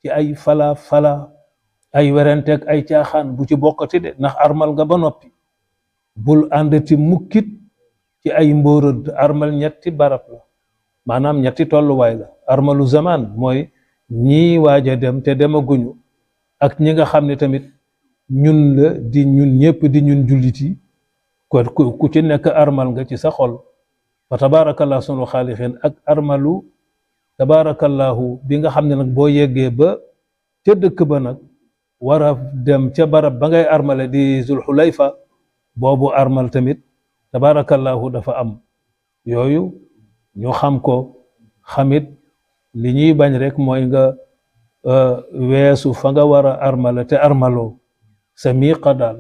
ci ay fala ay werenteeg ay caaxaan bu ci bokkati de ndax armal nga ba noppi bul àndati mukkit ci ay mbóorëd armal ñetti barab la maanaam ñetti tolluwaay la armalu zaman mooy ñii waaj a dem te demaguñu ak ñi nga xam ne tamit ñun la di ñun ñëpp di ñun jullit yi ku ci nekk armal nga ci sa xol fa tabaarakallah sunu xaalixin ak armalu tabaarakallahu bi nga xam ne nag boo yeggee ba ca dëkk ba nag war a dem ca barab ba ngay armale di zulxulayfa boobu armal tamit tabaarakallahu dafa am yooyu ñu xam ko xamit li ñuy bañ rek mooy nga weesu fa nga war a armale te armaloo sa miiqa daal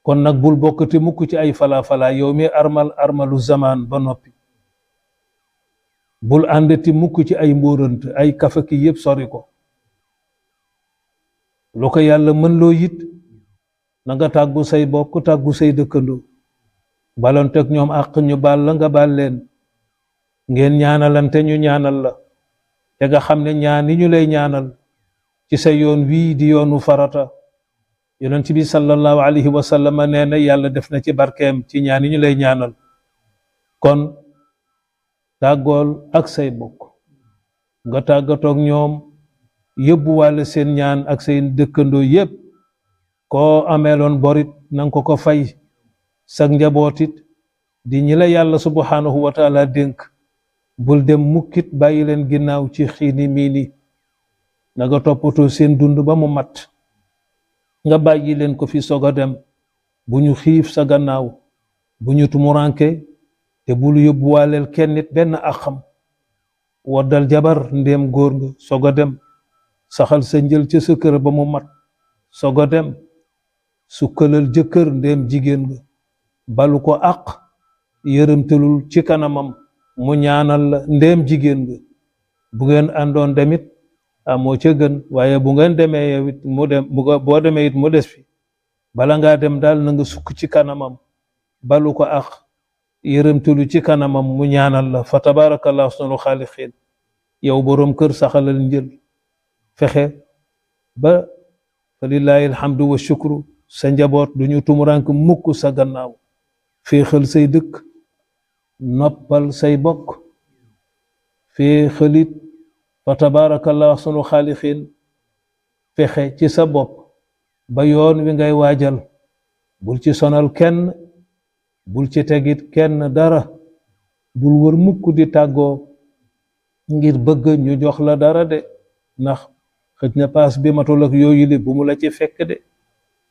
kon nag bul bokkati mukk ci ay fala yow mi armalu zaman ba noppi bul àndati mukk ci ay mbóorant ay kafaki yëpp sori ko lu ko yàlla mën loo yit na nga tàggu say bokk tàggu say dëkkandoo balonteeg ñoom àq ñu baal la nga baal leen ngeen ñaanalante ñu ñaanal la te nga xam ne ñaan yi ñu lay ñaanal ci sa yoon wii di yoonu farata yonent bi sallallahu alayhi wa sallam nee na yàlla def na ci barkeem ci ñaan yi ñu lay ñaanal kon tàggool ak say bokk nga tàggatoog ñoom yóbbuwaale seen ñaan ak seen dëkkandoo yépp koo ameeloon borit nanga ko fay sag njabootit di ñi la yàlla subhanahu wa taala dénk bul dem mukkit bàyyi leen ginnaaw ci xiini miini na nga toppatoo seen dund ba mu mat nga bàyyi leen ko fi soog a dem bu ñu xiif sa gannaaw bu ñu tumuranke te bul yóbbuwaaleel kenn nit benn axam waddal jabar ndéem góor nga soog a dem saxal sa njël ca sa kër ba mu mat soog a dem sukkalal jëkkër ndéem jigéen nga balu ko àq yërëmtalul ci kanamam mu ñaanal la ndéem jigéen nga bu ngeen àndoon demit moo ca gën waaye bu ngeen demee yow it mu dem boo demee it mu des fi bala ngaa dem daal na nga sukk ci kanamam balu ko àq yërëmtalu ci kanamam mu ñaanal la fa tabaarakallahu sunu xaalixiin yow boroom kër saxalal njël fexe ba fa lillahi alhamdu wa shukru sa njaboot duñu tumurank mukk sa gannaaw féexal say dëkk noppal say bokk féexalit fa tabaarakallah sunu xaalixiin fexe ci sa bopp ba yoon wi ngay waajal bul ci sonal kenn bul ci tegit kenn dara bul wër mukk di tàggoo ngir bëgg ñu jox la dara de ndax xëj na paas bi matul ak yooyu li bu mu la ci fekk de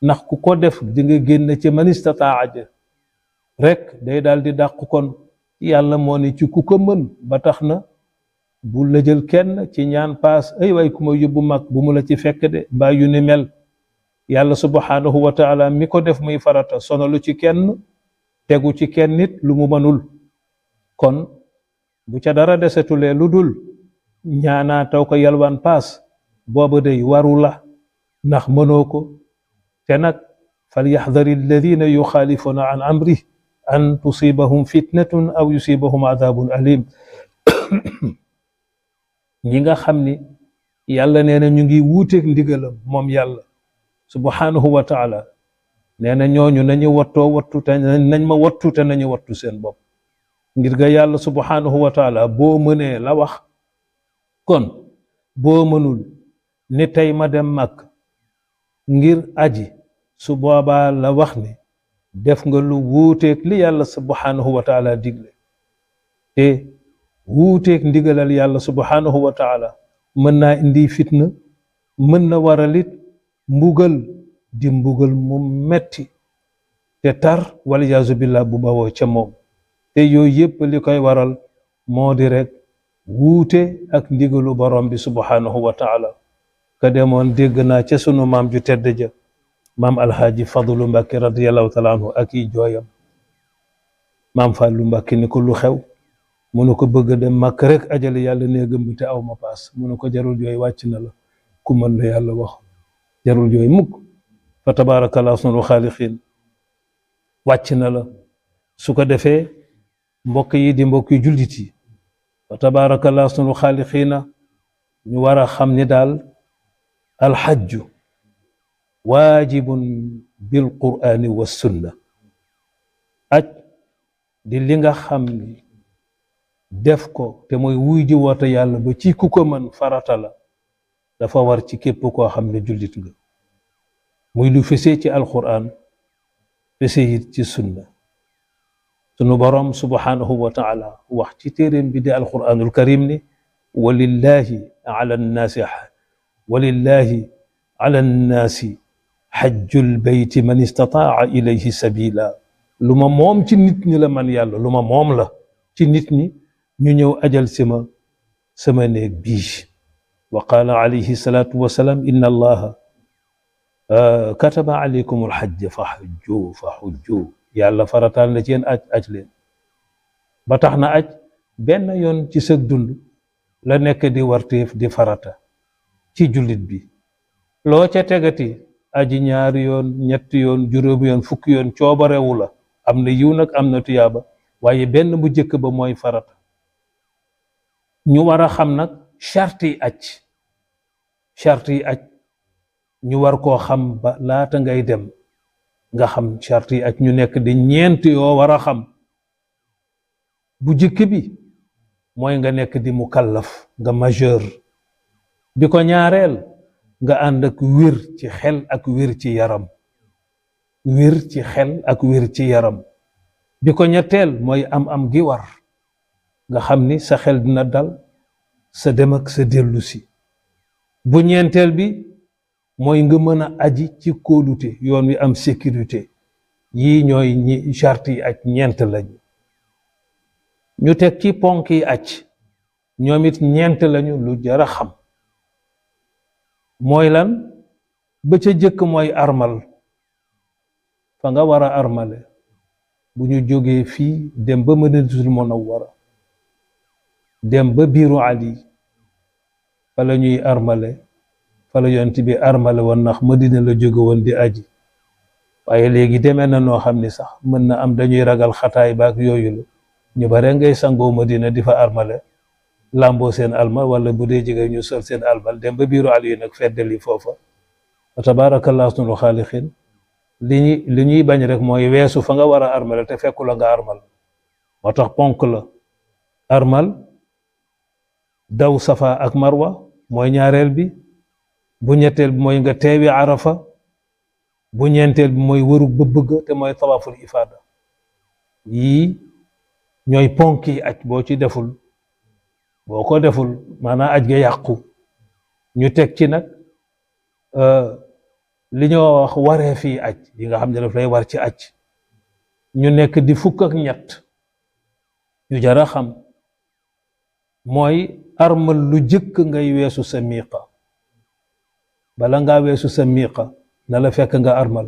ndax ku ko def di nga génn ci man istataa ja rek day daal di dàq kon yàlla moo ne ci ku ko mën ba tax na bu la jël kenn ci ñaan paas ay waay ku ma yóbbu mag bu mu la ci fekk de mbaa yu ni mel yàlla subhanahu wa taala mi ko def muy farata sonalu ci kenn tegu ci kenn nit lu mu mënul kon bu ca dara desetulee lu dul ñaanaa taw ko yalwaan paas booba day waru la ndax mënoo ko te nag falyaxdari alladina yuxaalifuna an amrih an tusibahum fitnatun aw yusibahum adabun alim ñi nga xam ni yàlla nee na ñu ngi wuuteeg ndigalam moom yàlla subhanahu wa taala nee na ñooñu nañu wattoo wattu te nañ ma wattu te nañu wattu seen bopp ngir ga yàlla subhanahu wa taala boo mënee la wax kon boo mënul ni tey ma dem màkk ngir aji su boobaa la wax ni def nga lu wuuteeg li yàlla subhanahu wa taala digle te wuuteeg ndigalal yàlla subhanahu wa taala mën naa indi fitna mën na waralit mbugal di mbugal mu metti te tar waliyaasu billah bu bawoo ca moom te yooyu yépp li koy waral moo di rek wuute ak ndigalu borom bi subhanahu wa taala ka demoon dégg naa ca sunu maam ju tedd ja maam alhaaji fadlu mbàkke radiallahu taala anhu ak i jooyam maam fàllu mbàkke ni ko lu xew mu ne ko bëgg dem màkk rek ajale yàlla néegam bi te aw ma paas mu ne ko jarul jooy wàcc na la ku mën la yàlla wax jarul jooy mukk fa tabaarakallah ahsanul xaaliqiin wàcc na la su ko defee mbokk yi di mbokk yu jullit yi fa tabaarakallah ahsanul xaaliqiina ñu war a xam ni daal alxajju waajibun bil qur'aani wa sunna aj di li nga xam ni def ko te mooy wuy ji woote yàlla ba ci ku ko mën farata la dafa war ci képp koo xam ne jullit nga muy lu fesee ci alquran fesee it ci sunna sunu borom subhanahu wa taala wax ci téeréem bi di alquranul karim ni walillahi ala nnaasi xajjul bayti man istataa ilayhi sabila lu ma moom ci nit ñi la man yàlla lu ma moom la ci nit ñi ñu ñëw ajal sama néeg bii wa qaala alayhi salaatu wasalaam inna allaha kataba alaykum alxajja fa xujju yàlla farataal na ci yéen aj leen ba tax na aj benn yoon ci sëg dund la nekk di warteef di farata ci jullit bi loo ca tegati aji ñaari yoon ñetti yoon juróomi yoon fukki yoon coobarewu la am na yiw nag am na tuyaaba waaye benn bu jëkk ba mooy farata ñu war a xam nag charte yi aj ñu war koo xam ba laata ngay dem nga xam charte yi aj ñu nekk di ñeent yoo war a xam bu jëkk bi mooy nga nekk di mukallaf nga majeur bi ko ñaareel nga ànd ak wér ci xel ak wér ci yaram wér ci xel ak wér ci yaram bi ko ñetteel mooy am gi war nga xam ni sa xel dina dal sa dem ak sa dellu si bu ñeenteel bi mooy nga mën a aji ci kóolute yoon wi am sécurité yii ñooy ñi charte yi aj ñeent lañu ñu teg ci ponk yi aj ñoom it ñeent lañu lu jara xam mooy lan ba ca jëkk mooy armal fa nga war a armale bu ñu jógee fii dem ba Madinatul Munawwara dem ba biiru Ali fa la ñuy armale fa la yonent bi armale woon ndax Madina la jóge woon di aji waaye léegi demee na noo xam ni sax mën na am dañuy ragal xataay baak yooyu la ñu bare ngay sangoo Madina di fa armale làmboo seen almal wala bu dee jege ñu sol seen almal dem ba biiru Ali nag feddali foofa wa tabaarakallahu ahsanul xaaliqiin li ñuy bañ rek mooy weesu fa nga war a armale te fekku la nga armal moo tax ponk la armal daw safa ak marwa mooy ñaareel bi bu ñetteel bi mooy nga teewi arafa bu ñeenteel bi mooy wëru ba bëgg te mooy tawaaful ifaada yii ñooy ponk yi aj boo ci deful boo ko deful maanaam aj ga yàqu ñu teg ci nag li ñoo wax waree fii aj yi nga xam ne daf lay war ci aj ñu nekk di fukk ak ñett yu jara xam mooy armal lu jëkk ngay weesu sa miiqa bala ngaa weesu sa miiqa na la fekk nga armal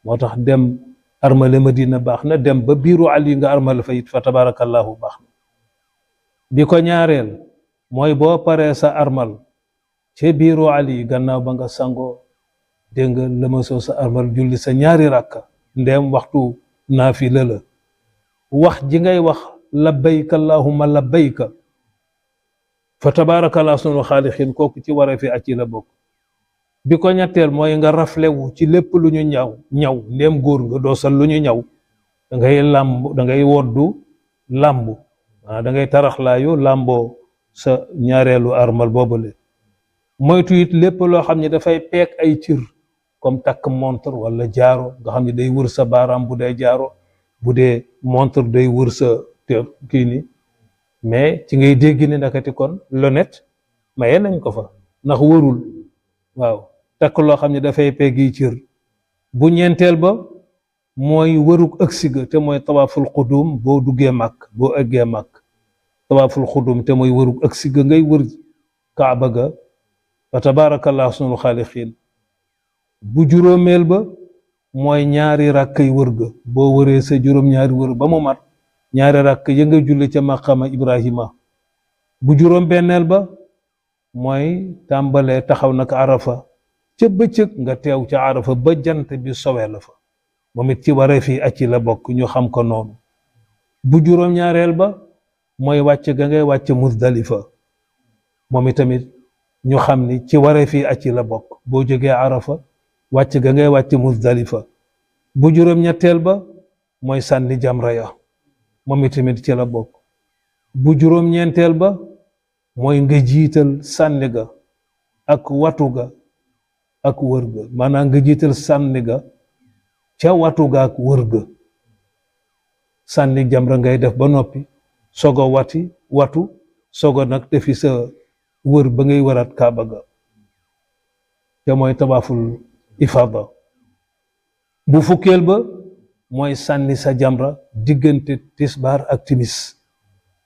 moo tax dem armale Madina baax na dem ba biiru Ali nga armal fa it fa tabarakallahu baax na bi ko ñaareel mooy boo paree sa armal ci biiru Ali gannaaw ba nga sangoo dégg nga lëmasoo sa armal julli sa ñaari rakka ndeem waxtu naafila la wax ji ngay wax labbayka allahumma labbayka fa tabarakallah sunu xaalixin kooku ci waree fi acci la bokk bi ko ñetteel mooy nga raflewu ci lépp lu ñu ñaw ndéem góor nga doo sol lu ñu ñaw da ngay làmb da ngay woddu làmb da ngay taraxlaayu làmboo sa ñaareelu armal boobule moytu it lépp loo xam ne dafay peek ay cër comme takk montre wala jaaro nga xam ne day wër sa baaraam bu dee jaaro bu dee montre day wër sa kii ni mais ci ngay dégg ne ndakati kon lunette maye nañ ko fa ndax wërul waaw takk loo xam ne dafay peeg yi cër bu ñeenteel ba mooy wëruk ëgsi ga te mooy tawaaful xudum boo duggee màkk boo eggee màkk tawaaful xudum te mooy wëruk ëgsi ga ngay wër kaaba ga fa tabaarakallah sunu xaalixiin bu juróomeel ba mooy ñaari rakkay wër ga boo wëree sa juróom-ñaari wër ba mu mat ñaari rakk ya nga julli ca maqama Ibrahima bu juróom benneel ba mooy tàmbalee taxaw nag arafa ca bëccëg nga teew ca arafa ba jant bi sowe la fa moom it ci waree fii acci la bokk ñu xam ko noonu bu juróom-ñaareel ba mooy wàcc ga ngay wàcc Muzdalifa moom it tamit ñu xam ni ci waree fii acci la bokk boo jógee arafa wàcc ga ngay wàcc Muzdalifa bu juróom-ñetteel ba mooy sànni jamra ya moom itamit ci la bokk bu juróom-ñeenteel ba mooy nga jiital sànni ga ak watu ga ak wër ga maanaam nga jiital sànni ga ca watu ga ak wër ga sànni jamra ngay def ba noppi sogo watu sogo nag defi sa wër ba ngay wëraat kaaba ga te mooy tawaaful ifada bu fukkeel ba mooy sànni sa jamra diggante tisbaar ak timis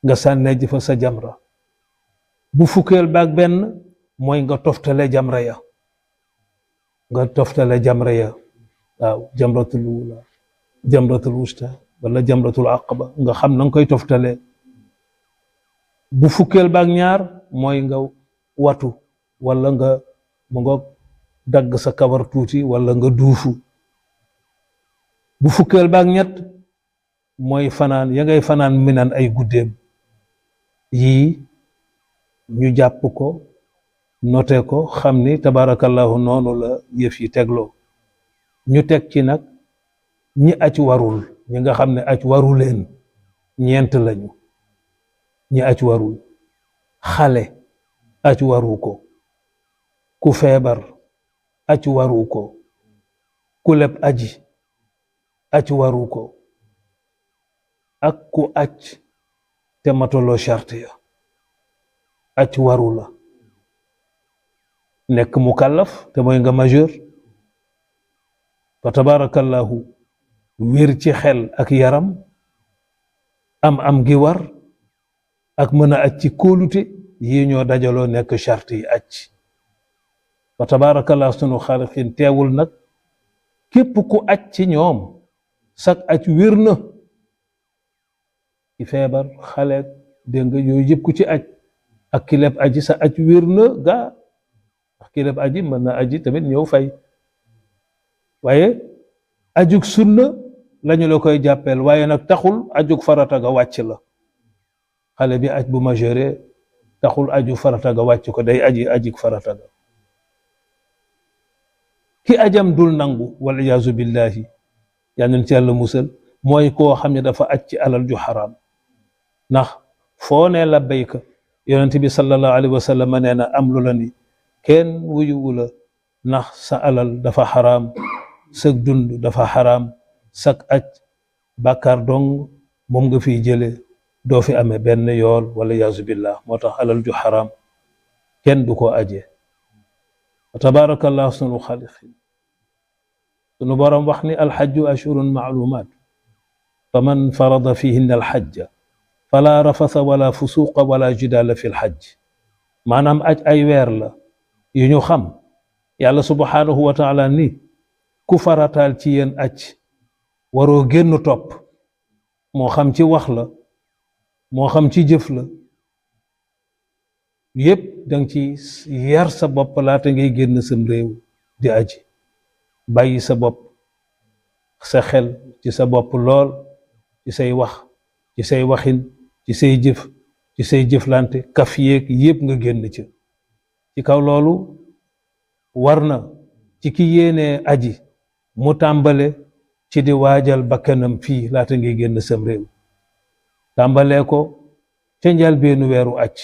nga sànnee ji fa sa jamra bu fukkeel baak benn mooy nga toftale jamra ya waaw jamratul ula jamratul wusta wala jamratul aqaba nga xam na nga koy toftale bu fukkeel baak ñaar mooy nga watu wala nga mu nga dagg sa kawar tuuti wala nga duufu bu fukkeel baak ñett mooy fanaan ya ngay fanaan minan ay guddeem yii ñu jàpp ko noté ko xam ni tabarakallahu noonu la yëf yi tegloo ñu teg ci nag ñi aj warul ñi nga xam ne aj waruleen ñeent lañu ñi aj warul xale aj waru ko ku feebar aj waru ko ku leb aji aj waru ko ak ku aj te matoloo charte ya aj waru la nekk mukallaf te mooy nga majeur fa tabarakallahu wér ci xel ak yaram am gi war ak mën a aj ci kóolute yi ñoo dajaloo nekk charte yi aj fa tabarakallahu sunu xaaliqin teewul nag képp ku aj ci ñoom sak aj wér na ci feebar xale dégg nga yooyu yëpp ku ci aj ak ki leb aji sa aj wér na gaa ndax ki leb aji mën na aji tamit ñëw fay waaye ajug sunna lañu la koy jàppeel waaye nag taxul ajug farata ga wàcc la xale bi aj bu majeure taxul aju farata ga wàcc ko day ajig farata ga ki ajam dul nangu wal iyaazu billahi yaa nañ ci yàlla musal mooy koo xam ne dafa aj ci alal ju xaraam ndax foo ne labbayka yonent bi sallallahu alayhi wa sallam nee na am lu la ni kenn wuyuwu la ndax sa alal dafa xaraam sag dund dafa xaraam sag aj bàkkaar dong moom nga fiy jële doo fi amee benn yool wala yaazu billah moo tax alal ju xaraam kenn du ko aje tabaarakallahu sunu xaaliqin sunu borom wax ni alxajju ashurun maalumaat fa man farada fihinna alxajja fala rafasa wala fusuqa wala jidaala fi lxajj maanaam aj ay weer la yu ñu xam yàlla subhanahu wa taala ni ku farataal ci yéen aj waroo génn topp moo xam ci wax la moo xam ci jëf la yépp danga ci yar sa bopp laata ngay génn sam réew di aji bàyyi sa bopp sa xel ci sa bopp lool ci say wax ci say waxin ci say jëf ci say jëflante kaf yeeg yépp nga génn ci kaw loolu war na ci ki yéenee aji mu tàmbale ci di waajal bakkanam fii laata ngay génn sam réew tàmbalee ko ca njëlbéenu weeru aj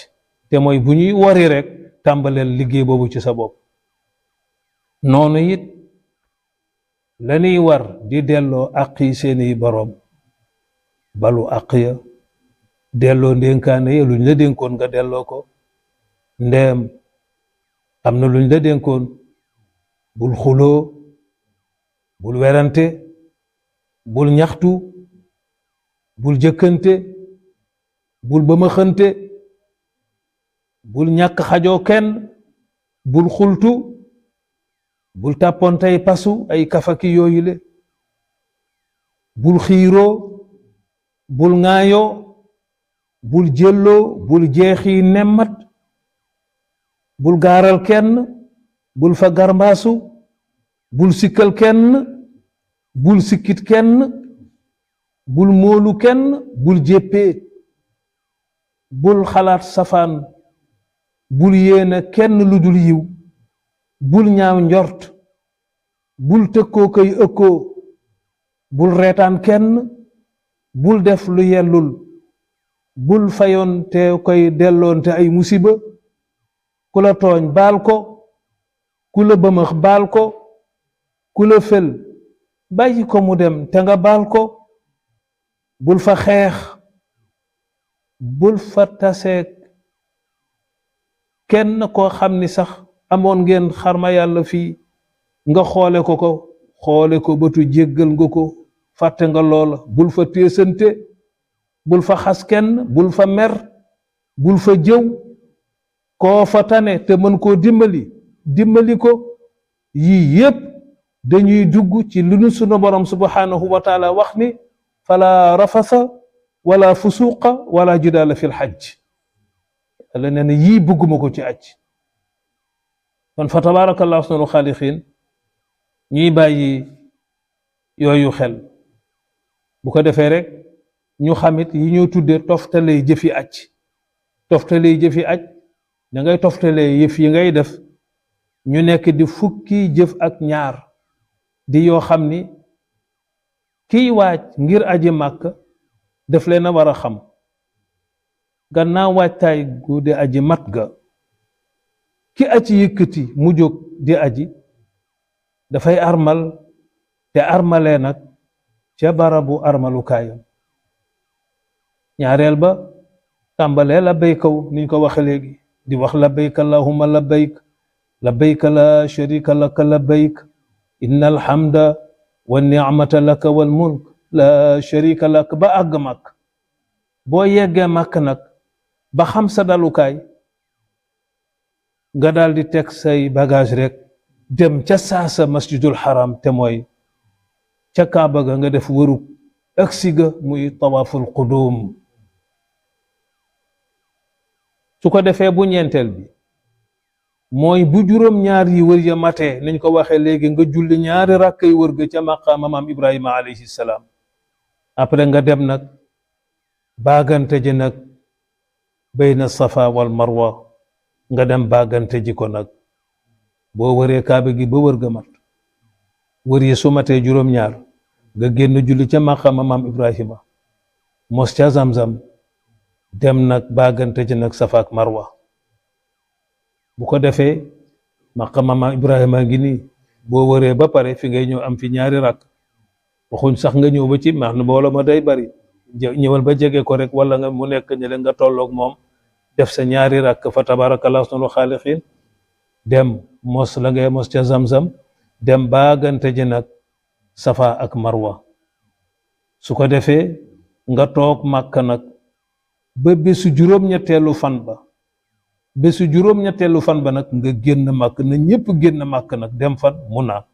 te mooy bu ñuy wari rek tàmbaleel liggéey boobu ci sa bopp noonu it lañuy war di delloo àq yi seeni boroom balu àq ya delloo ndénkaane ya luñ la dénkoon nga delloo ko ndeem am na luñ la dénkoon bul xuloo bul werante bul ñaxtu bul jëkkante bul bëmaxante bul ñàkk xajoo kenn bul xultu bul tàppontay pasu ay kafaki yooyule bul xiiroo bul ŋaayoo bul jëlloo bul jeexi nemmat bul gaaral kenn bul fa garmbaasu bul sikkal kenn bul sikkit kenn bul moolu kenn bul jéppee bul xalaat safaan bul yéena kenn lu dul yiw bul ñaaw njort bul tëkkoo koy ëkkoo bul reetaan kenn bul def lu yellul bul fayoon te koy delloonte ay musiba ku la tooñ baal ko ku la bëmëx baal ko ku la fel bàyyi ko mu dem te nga baal ko bul fa xeex bul fa taseek kenn koo xam ni sax amoon ngeen xarma yàlla fii nga xoole ko bëtu jéggal nga ko fàtte nga loola bul fa téesante bul fa xas kenn bul fa mer bul fa jëw koo fa tane te mën koo dimbali ko yii yépp dañuy dugg ci lu nu sunu borom subhanahu wa taala wax ni fala rafasa wala fusuqa wala jidaala fil hajj Yàlla nee na yii bëgguma ko ci aj kon fa tabarakallahu ahsanul xaaliqiin ñuy bàyyi yooyu xel bu ko defee rek ñu xamit yi ñoo tudde toftaley jëfi aj da ngay toftalee yëf yi ngay def ñu nekk di fukki jëf ak ñaar di yoo xam ni kiy waaj ngir aji màkk def leen a war a xam gannaaw waajtaay gu di aji mat ga ki aji yëkkati mu jóg di aji dafay armal te armalee nag ca barabu armalukaayam ñaareel ba tàmbalee labbaykaw niñ ko waxe léegi di wax labbayk allahumma labbayk la sharika laka labbayk inna alhamda wa ni'mata laka wal mulk la sharika lak ba àgg mag boo yeggee màkk nag ba xam sa dalukaay nga daal di teg say bagage rek dem ca saasa masjidul haram te mooy ca kaaba ga nga def wërug agsi ga muy tawaaful qudum su ko defee bu ñeenteel bi mooy bu juróom ñaar yi wër ya matee niñ ko waxee léegi nga julli ñaari rakkay wër ga ca maqaama maam Ibrahima alayhi salaam après nga dem nag baagante ji nag bayna safa wal marwa nga dem baagante ji ko nag boo wëree kaaba gi ba wër ga mat wër yi su matee juróom ñaar nga génn julli ca maqaama maam Ibrahima mos ca zamzam dem nag baagante ji nag safa ak marwa bu ko defee maqaama maam Ibrahima ngi nii boo wëree ba pare fi ngay ñëw am fi ñaari rakk waxuñ sax nga ñëw ba ci max na mbooloo ma day bari ñëwal ba jege ko rek wala nga mu nekk ñële nga tolloog moom def sa ñaari rakk fa tabarakallahu ahsanul xaaliqiin dem mos la ngay mos ca zamzam dem baagante ji nag safa ak marwa su ko defee nga toog màkk nag ba bésu juróom-ñetteelu fan ba nag nga génn màkk na ñépp génn màkk nag dem fan Muna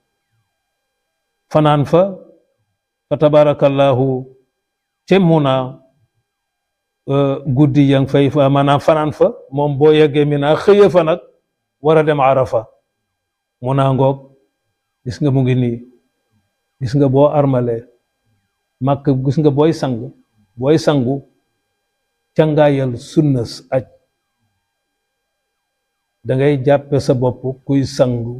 fanaan fa tabarakallahu ca Muna guddi yang fay fa maanaam fanaan fa moom boo yeggee Mina xëye fa nag war a dem Arafa Muna ngoog gis nga mu ngi nii gis nga boo armalee màkk gis nga booy sangu cangaayal sunnas aj da ngay jàppe sa bopp kuy sangu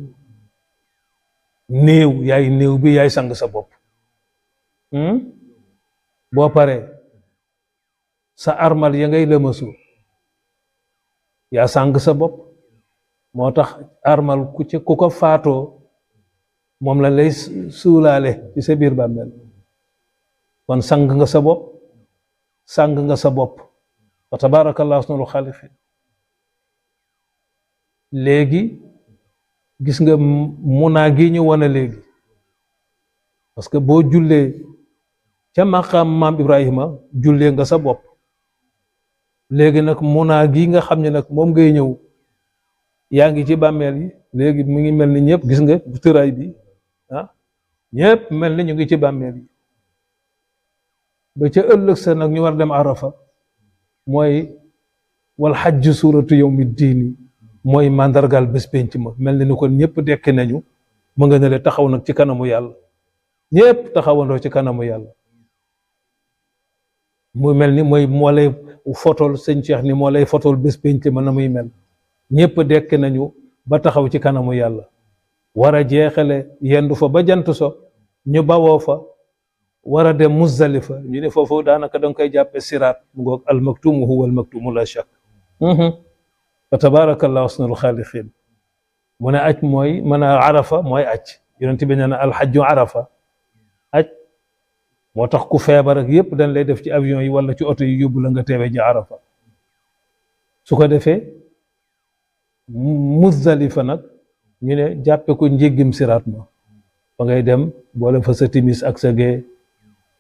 néew yaay néew bi yaay sang sa bopp boo paree sa armal ya ngay lëmasu yaa sang sa bopp moo tax armal ku ko faatoo moom la lay suulaale ci sa biir bàmmeel kon sang nga sa bopp sang nga sa bopp wa tabarakallahu ahsanul xaaliqiin léegi gis nga munaa gi ñu wane léegi parce que boo jullee ca maqaam maam Ibrahima jullee nga sa bopp léegi nag munaa gi nga xam ne nag moom ngay ñëw yaa ngi ci bàmmeel yi léegi mu ngi mel ni ñëpp gis nga bu tëraay bi ñëpp mel ni ñu ngi ci bàmmeel yi ba ca ëllëg sa nag ñu war dem arafa mooy wal xajj suratu yawmi diini mooy màndargal bés penc ma mel ni kon ñëpp dekki nañu mu nga ne le taxaw nag ci kanamu yàlla ñëpp taxawandoo ci kanamu yàlla mu mel ni moo lay fotol sëñ Cheikh ni moo lay fotol bés penc ma na muy mel ñëpp dekki nañu ba taxaw ci kanamu yàlla war a jeexale yendu fa ba jant so ñu bawoo fa war a dem Muzdalifa ñu ne foofu daanaka danga koy jàppe siraat mu ngoog al maktumu huwa al maktumu la shak fa tabarakallahu ahsanul xaaliqiin mu ne aj mooy mën a arafa mooy aj yonent bi nee na alxajju arafa aj moo tax ku feebar ak yépp dañ lay def ci avion yi wala ci oto yi yóbbu la nga teewe ji arafa su ko defee Muzdalifa nag ñu ne jàppe ko njéggim siraat ma fa ngay dem boole fa sa timis ak sa gee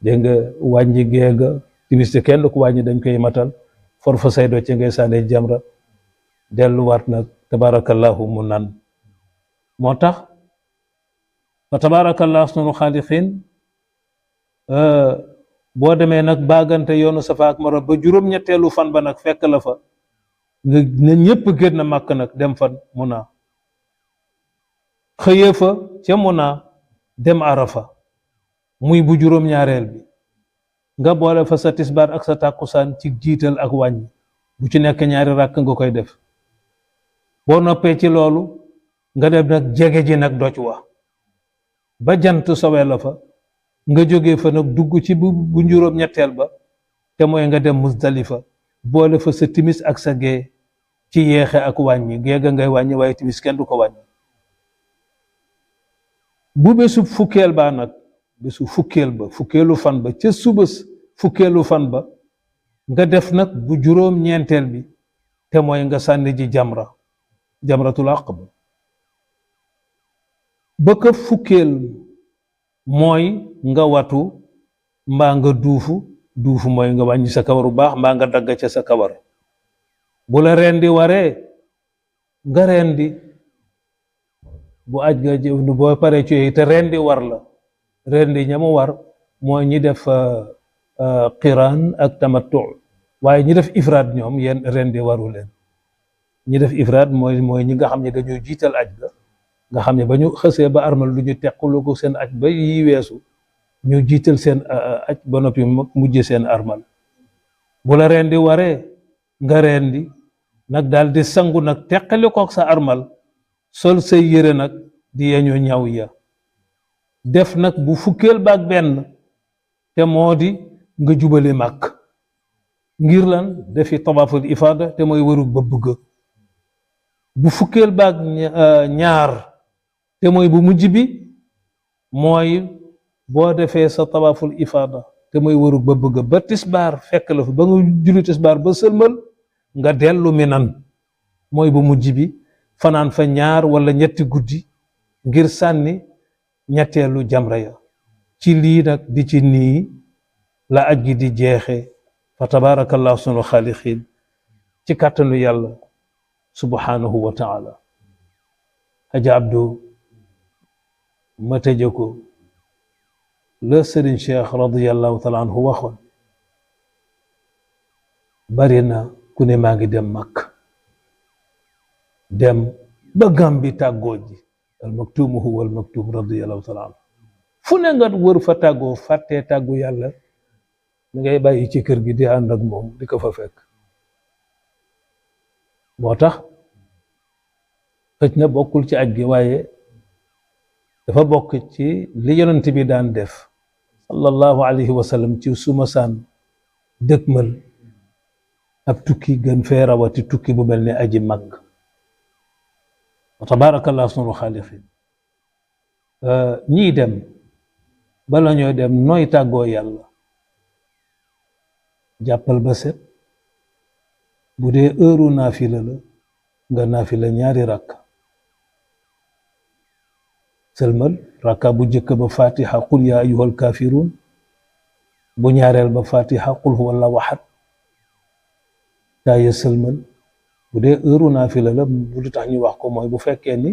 dégg nga wàññi gee ga timis te kenn ku wàññi dañ koy matal for fa say docce ngay sànni jamra delluwaat nag tabarakallahu mu nan moo tax fa tabarakallahu ahsanul xaaliqiin boo demee nag baagante yoonu Safa ak Marwa ba juróom-ñetteelu fan ba nag fekk la fa nga ne ñëpp génn màkk nag dem fan Muna xëyee fa ca Muna dem Arafa muy bu juróom-ñaareel bi nga boole fa sa tisbaar ak sa tàkkusaan ci jiital ak wàññi bu ci nekk ñaari ràkk nga koy def boo noppee ci loolu nga dem nag jege ji nag doj wa ba jant sowee la fa nga jógee fa nag dugg ci bu juróom-ñetteel ba te mooy nga dem Muzdalifa boole fa sa timis ak sa gee ci yeexe ak wàññi gee ga ngay wàññi waaye timis kenn du ko wàññi bu bésu fukkeel baa nag bésu fukkeel ba fukkeelu fan ba ca subas fukkeelu fan ba nga def nag bu juróom-ñeenteel bi te mooy nga sànni ji jamratul aqaba ba ka fukkeel mooy nga watu mbaa nga duufu mooy nga wàññi sa kawar bu baax mbaa nga dagg ca sa kawar bu la rendi waree nga rendi bu aj ga boo paree ci yooyu te rendi war la rendi ñamu war mooy ñi def qiraan ak tamattu waaye ñi def ifraad ñoom yéen rendi waru leen ñi def ifraad mooy ñi nga xam ne dañoo jiital aj ga nga xam ne ba ñu xësee ba armal lu ñu teqlu ko seen aj ba yi weesu ñu jiital seen aj ba noppi mujje seen armal bu la rendi waree nga rendi nag daal di sangu nag teqali kook sa armal sol say yére nag di yeñu ñaw ya def nag bu fukkeel baak benn te moo di nga jubale màkk ngir lan defi tawaaful ifaada te mooy waru ba bëgg bu fukkeel baak ñaar te mooy bu mujj bi mooy boo defee sa tawaaful ifaada te mooy waru ba bëgg ba tisbaar fekk la fa ba nga julli tisbaar ba sëlmal nga dellu Minan mooy bu mujj bi fanaan fa ñaar wala ñetti guddi ngir sànni ñetteelu jamra ya ci lii nag di ci nii la aj gi di jeexe fa tabarakallahu sunu xaaliqiin ci kàttanu yàlla subhanahu wa taala Haji Abdou ma tëje ko la Sëriñ Cheikh radiyallahu taala anhu waxoon bari na ku ne maa ngi dem mag dem ba Gàmbi tàggoo ji al maktuum huwa al maktuum radiyallahu taala anhu fu ne nga wër fa tàggoo fàttee tàggu yàlla mi ngay bàyyi ci kër gi di ànd ak moom di ko fa fekk moo tax xëj na bokkul ci aj gi waaye dafa bokk ci li yonent bi daan def sallallahu alayhi wa sallam ci suma saan dëkkmal ab tukki gën fee rawati tukki bu mel ni aji mag wa tabaarakallah ahsanul xaaliqiin ñii dem bala ñoo dem nooy tàggoo yàlla jàppal ba set bu dee heure naafila la nga naafila ñaari rakka sëlmal rakka bu jëkk ba fatiha qul yaa ayyuhal kaafiruun bu ñaareel ba fatiha qul huwallahu ahad taaye sëlmal bu dee heure naafila la bu lu tax ñu wax ko mooy bu fekkee ni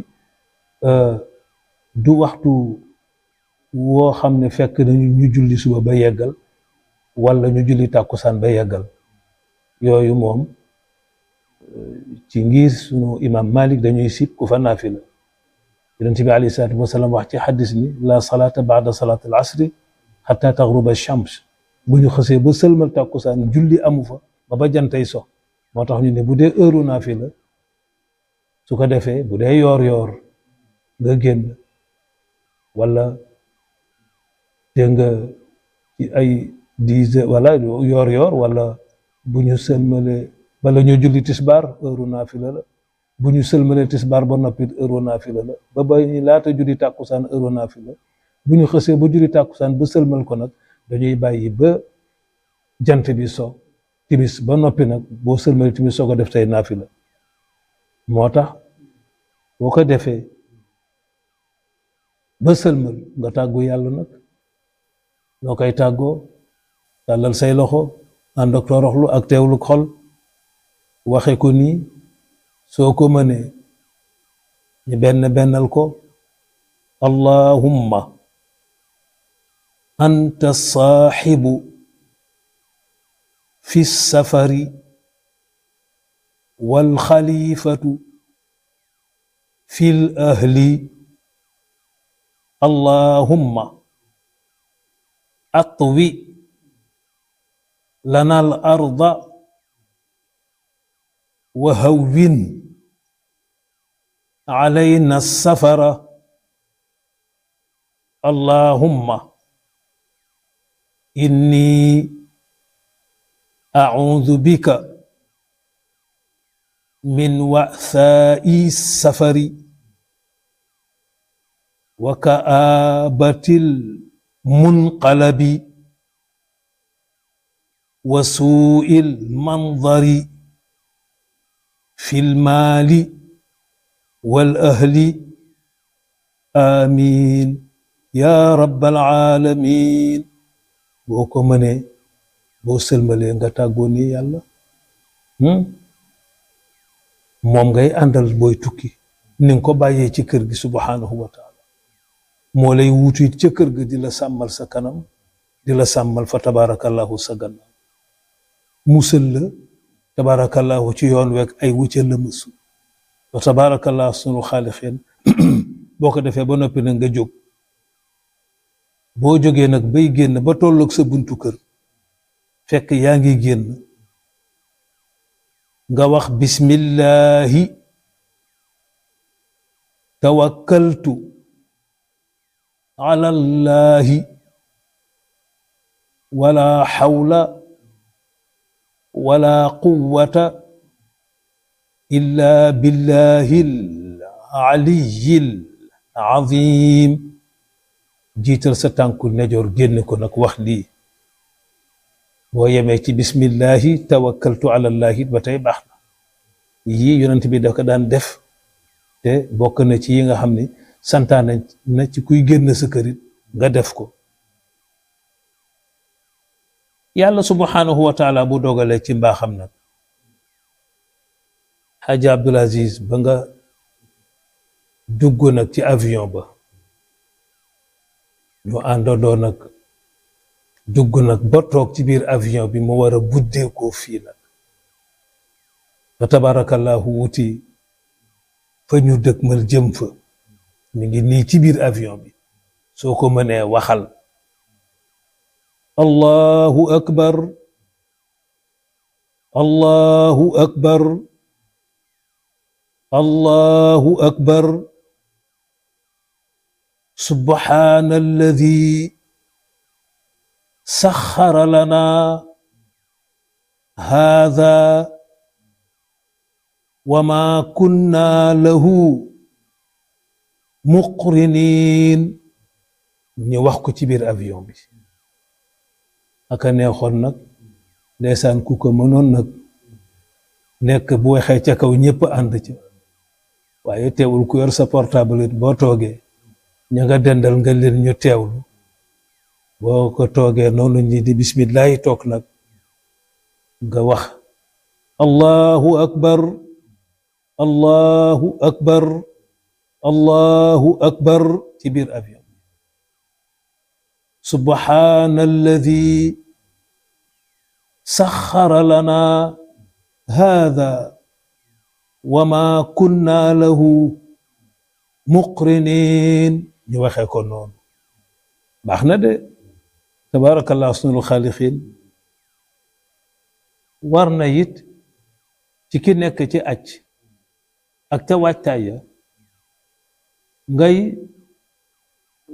du waxtu woo xam ne fekk nañu ñu julli suba ba yeggal wala ñu julli tàkkusaan ba yeggal yooyu moom ci ngir sunu imam Malik dañuy sib ku fa naafila yonent bi alayhi salaatu wasalaam wax ci xaddis ni la salaata baada salaat al asri xata taxruba shams bu ñu xësee ba sëlmal tàkkusaan julli amu fa ba jantay so moo tax ñu ne bu dee heure naafila su ko defee bu dee yoor nga génn wala dégg nga ci ay 10 heures wala yoor wala bu ñu sëlmalee wala ñu julli tisbaar heure naafila la bu ñu sëlmalee tisbaar ba noppi heure naafila la ba ñu laata julli tàkkusaan heure naafila bu ñu xësee ba julli tàkkusaan ba sëlmal ko nag dañuy bàyyi ba jant bi so timis ba noppi nag boo sëlmalee timis soo ko def tey naafila moo tax boo ko defee ba sëlmal nga tàggu yàlla nag loo koy tàggoo tàllal say loxo ànd ak toroxlu ak teewlu xol waxe ko nii soo ko mënee ñu bennal ko allahumma anta saaxibu fi safari wal xalifatu fil ahli allahumma atwi lana al arda wa hawwin alayna as-safara allahumma inni a'udhu bika min wa'tha'i as-safari wa ka'abatil munqalabi wa su'il manzari fil maali wal ahli amiin yaa rabbal aalamiin boo ko mënee boo sëlmalee nga tàggoo ni yàlla moom ngay àndal booy tukki ni nga ko bàyyee ci kër gi subhaanahu wa taala moo lay wuutu it ca kër ga di la sàmmal sa kanam di la sàmmal fa tabaarakallahu sa gannaaw musal la tabaarakallahu ci yoon week ay wucca la mësu fa tabaarakallahu sunu xaalixeen boo ko defee ba noppi nag nga jóg boo jógee nag bay génn ba tolloog sa buntu kër fekk yaa ngi génn nga wax bismillahi tawakkaltu ala llahi wala hawla wala quwwata illa billahi al-aliyyil azim jiital sa tànku nejoor génn ko nag wax lii boo yemee ci bismillahi tawakkaltu ala llahi ba tey baax na yii yonent bi da ko daan def te bokk na ci yi nga xam ni santaane na ci kuy génn sa kërit nga def ko yàlla subhanahu wa taala bu dogalee ci mbaaxam nag Xaaji Abdul Aziz ba nga dugg nag ci avion ba ñu àndandoo nag dugg nag ba toog ci biir avion bi mu war a buddeekoo fii nag fa tabarakallahu wuti fa ñu dëkkmal jëm fa mi ngi nii ci biir avion bi soo ko mënee waxal allahu akbar allahu akbar allahu akbar subhana alladi saxara lana hada wa ma kunna lahu muqrinin ñu wax ko ci biir avion bi aka neexoon nag ndeysaan ku ko mënoon nag nekk bu waxee ca kaw ñëpp ànd ca waaye teewul ku yor sa portable it boo toogee ña nga dendal nga leen ñu teewlu boo ko toogee noonu ñi di bismillahi toog nag nga wax allahu akbar allahu akbar allahu akbar ci biir avion subhana alladi saxara lana hada wa ma kunna lahu muqrinin ñu waxee ko noonu baax na de tabarakallah sunul xaaliqin war na it ci ki nekk ci aj ak ca waajtaay ya ngay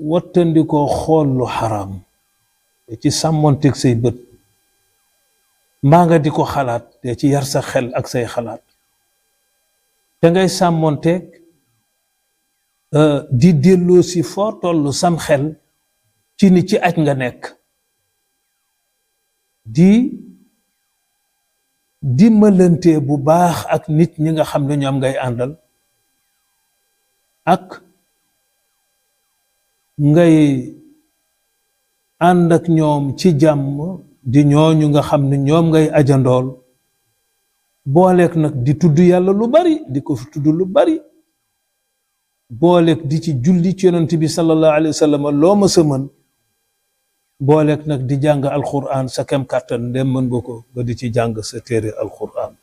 wattandikoo xool lu xaraam ci sàmmonteeg say bët mbaa nga di ko xalaat te ci yar sa xel ak say xalaat te ngay sàmmonteeg di delloo si foo tollu sam xel ci ni ci aj nga nekk di dimbalante bu baax ak nit ñi nga xam ne ñoom ngay àndal ak ngay ànd ak ñoom ci jàmm di ñooñu nga xam ne ñoom ngay ajandool booleek nag di tudd yàlla lu bari di ko fi tudd lu bari booleek di ci julli ci yonent bi sallallahu alayhi wa sallam loo ma sa mën booleek nag di jàng alquran sa kem kàttan ndem mën nga ko nga di ci jàng sa téere alquran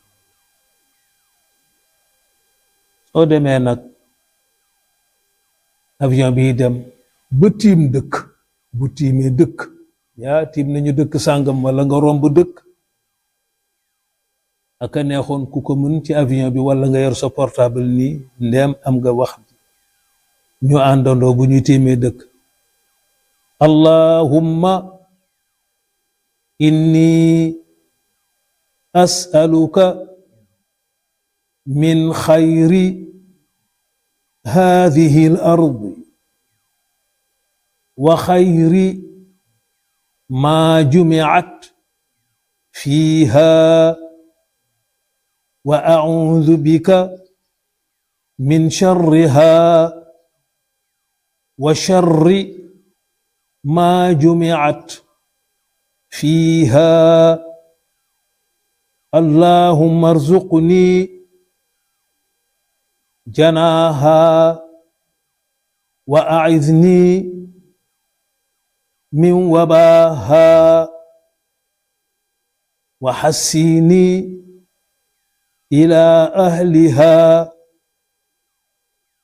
soo demee nag avion bi dem ba tiim dëkk bu tiimee dëkk yaa tiim nañu dëkk sàngam wala nga romb dëkk aka neexoon ku ko mën ci avion bi wala nga yor sa portable nii ndeem am nga wax ñu àndandoo bu ñu tiimee dëkk allahumma inni as'aluka min xayri hadhihi al-ard wa xayri ma jumi'at fiha wa a'udhu bika min sharriha wa sharri ma jumi'at fiha allahumma arzuqni janaha wa a'idhni min wabaha wa hassini ila ahliha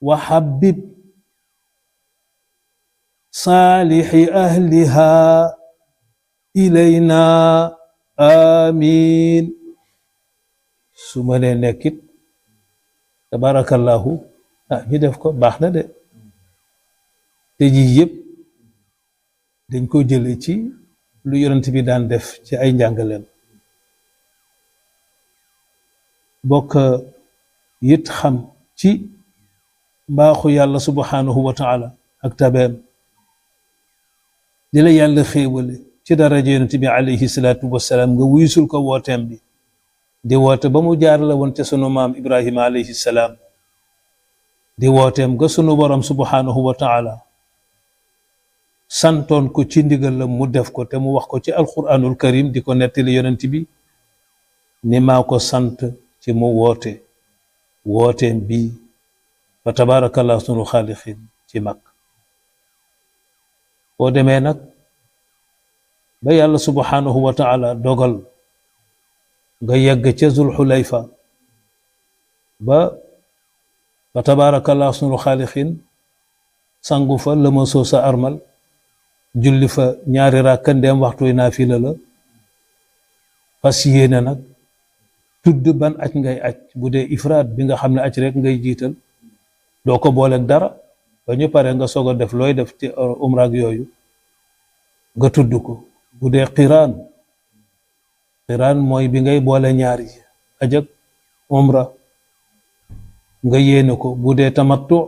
wa habbib salihi ahliha ilayna amin su ma nee nekkit tabarakallahu ñu def ko baax na de te ji yëpp dañ ko jële ci lu yonent bi daan def ci ay njàngaleem bokk it xam ci mbaaxu yàlla subhanahu wa taala ak tabeem di la yàlla xéewale ci daraja yonent bi alayhi salaatu wassalaam nga wuyusul ko wooteem bi di woote ba mu jaar la woon te sunu maam ibrahima alayhi salaam di wooteem ga sunu borom subhanahu wa taala santoon ko ci ndigal la mu def ko te mu wax ko ci alquranul karim di ko nettali yonent bi ni maa ko sant ci mu woote wooteem bi fa tabarakallah sunu xaaliqin ci mag boo demee nag ba yàlla subhanahu wa taala dogal nga yegg ca zul xulayfa ba fa tabarakallah sunu xaaliqin sangu fa la ma soo sa armal julli fa ñaari rakka ndeem waxtu naafila la fas yéene nag tudd ban aj ngay aj bu dee ifraat bi nga xam ne aj rek ngay jiital doo ko booleeg dara ba ñu pare nga soog a def looy def ci umraag yooyu nga tudd ko bu dee qiraan mooy bi ngay boole ñaari aj ak umra nga yéene ko bu dee tamattu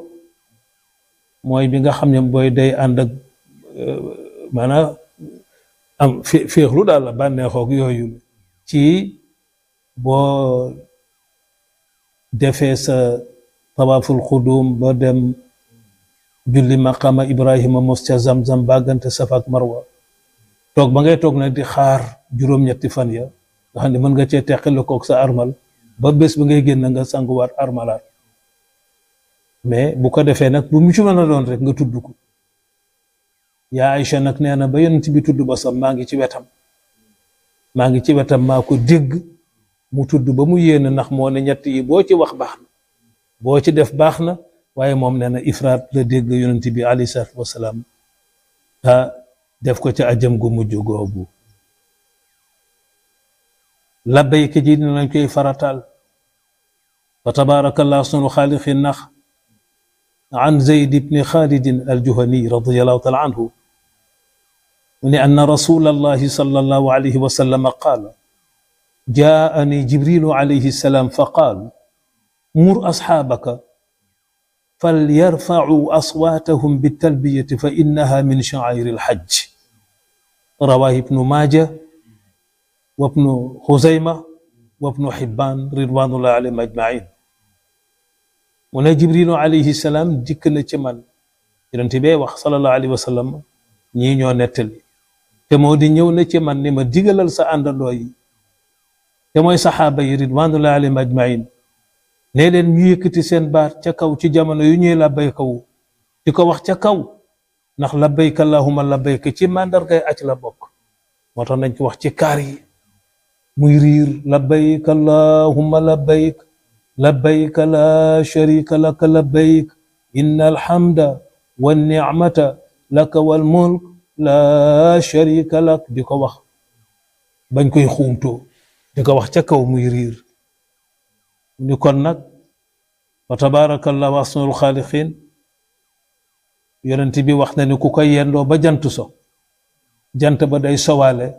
mooy bi nga xam ne booy day ànd ak maanaam am féexlu daal la bànneexoog yooyu ci boo defee sa tawaaful xudum ba dem julli maqama Ibrahima mos ca Zamzam bàggante Safa ak Marwa toog ba ngay toog nag di xaar juróom-ñetti fan ya nga xam ne mën nga cee teqale koog sa armal ba bés ba ngay génn nga sanguwaat armalaat mais bu ko defee nag bu mu ci mën a doon rek nga tudd ko yaa Aïcha nag nee na ba yonent bi tudd ba sam maa ngi ci wetam maa ko dégg mu tudd ba mu yéene ndax moo ne ñett yi boo ci wax baax na boo ci def baax na waaye moom nee na ifraat la dégg yonent bi alayhi salaatu wasalaam def ko ca ajam gu mujj googu labbayka ji dinañ koy farataal fa tabaarakallah sunu xaaliqi nax an Zayd ibn Khalid al-Juhani radiyallahu ta'ala anhu أن رسول الله صلى الله عليه وسلم قال جاءني جبريل عليه السلام فقال مر أصحابك فليرفعوا أصواتهم بالتلبية فإنها من شعائر الحج رواه ابن ماجه وابن خزيمة وابن حبان رضوان الله عليهم أجمعين من جبريل عليه السلام ديكنا تمان يرنتبه صلى الله عليه وسلم ñi ñoo nettali te moo di ñëw na ci man ni ma digalal sa àndandoo yi te mooy saxaaba yi ridwanullahi alayhim ajmain ne leen ñu yëkkati seen baat ca kaw ci jamono yu ñuy labbayka wu di ko wax ca kaw ndax labbayka allahumma labbayka ci màndargay aj la bokk moo tax nañ ko wax ci kaar yi muy riir labbayka allahumma labbayk labbayka la sharika laka labbayk inna alhamda wan ni'mata laka wal mulk la sharika lak di ko wax bañ koy xuumtoo di ko wax ca kaw muy riir ni kon nag wa tabarakallahu ahsanul xaaliqiin yonent bi wax na ni ku koy yendoo ba jant so jant ba day sowaale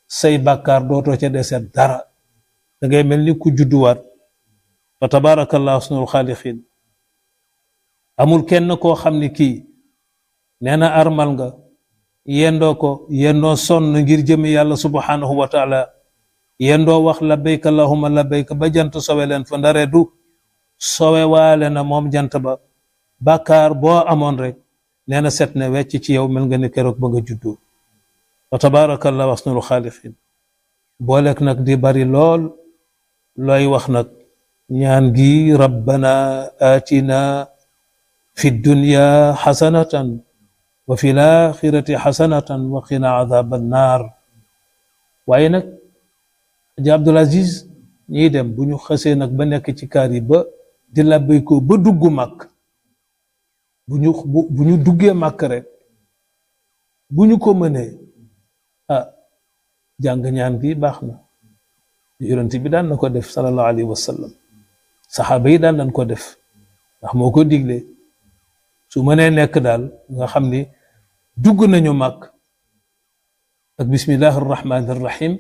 say bàkkaar dootoo ca deseet dara da ngay mel ni ku judduwaat wa tabarakallahu ahsanul xaaliqiin amul kenn koo xam ni kii nee na armal nga yendoo ko yendoo sonn ngir jëmi yàlla subhanahu wa taala yendoo wax labbayka allahumma labbayka ba jant sowe leen fa ndare du sowe waale na moom jant ba bàkkaar boo amoon rek nee na set ne wecc ci yow mel nga ni keroog ba nga juddoo wa tabarakallahu ahsanul xaaliqiin booleeg nag di bari lool looy wax nag ñaan gi rabbana atina fi dunya xasanatan wa fi laaxirati xasanatan wa qina adaba annaar waaye nag Aji Abdul Aziz ñiy dem bu ñu xasee nag ba nekk ci kaar yi ba di labbay ko ba dugg màkk bu ñu duggee màkk rek bu ñu ko mënee jàng ñaan bi baax na yonent bi daan na ko def sallallahu alayhi wa sallam saxaaba yi daan nañ ko def ndax moo ko digle su mënee nekk daal nga xam ni dugg nañu màkk ak bismillahi arrahmani arrahim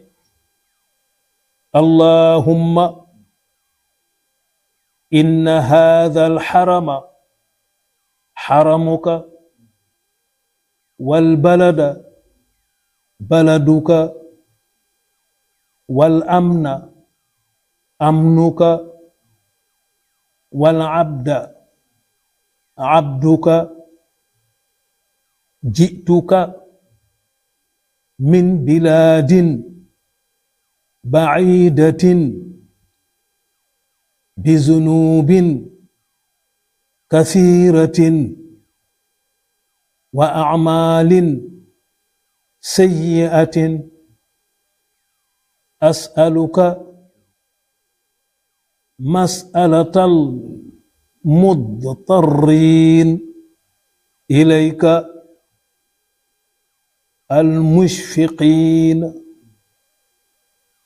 allahumma inna hadha alharama haramuka wal balada baladuka wal amna amnuka wal abda abduka جئتك من بلاد بعيدة بذنوب كثيرة وأعمال سيئة أسألك مسألة المضطرين إليك المشفقين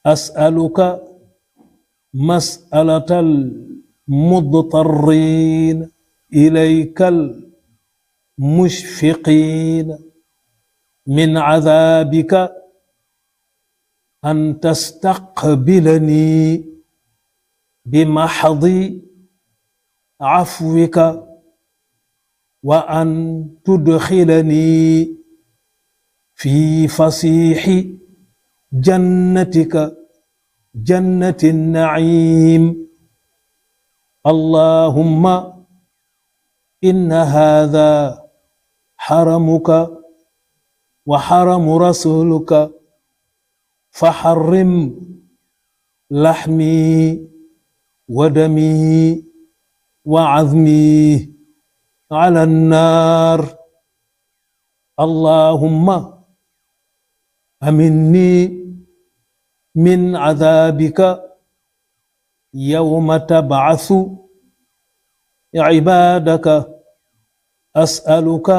أسألك مسألة المضطرين إليك المشفقين من عذابك أن تستقبلني بمحض عفوك وأن تدخلني في فسيح جنتك جنة النعيم اللهم إن هذا حرمك وحرم رسولك فحرم لحمي ودمي وعظمي على النار اللهم أمني من عذابك يوم تبعث عبادك أسألك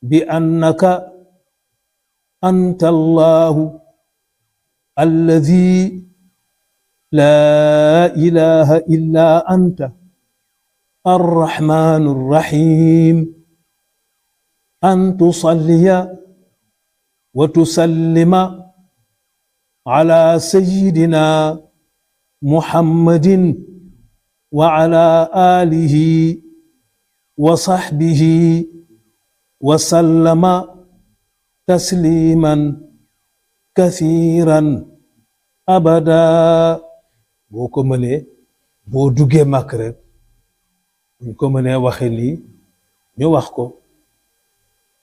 بأنك أنت الله الذي لا إله إلا أنت الرحمن الرحيم أن تصلي وتسلم على سيدنا محمد وعلى آله وصحبه وسلم تسليما كثيرا أبدا boko mënee boo duggee màkk rek buñ ko mënee waxe lii ñu wax ko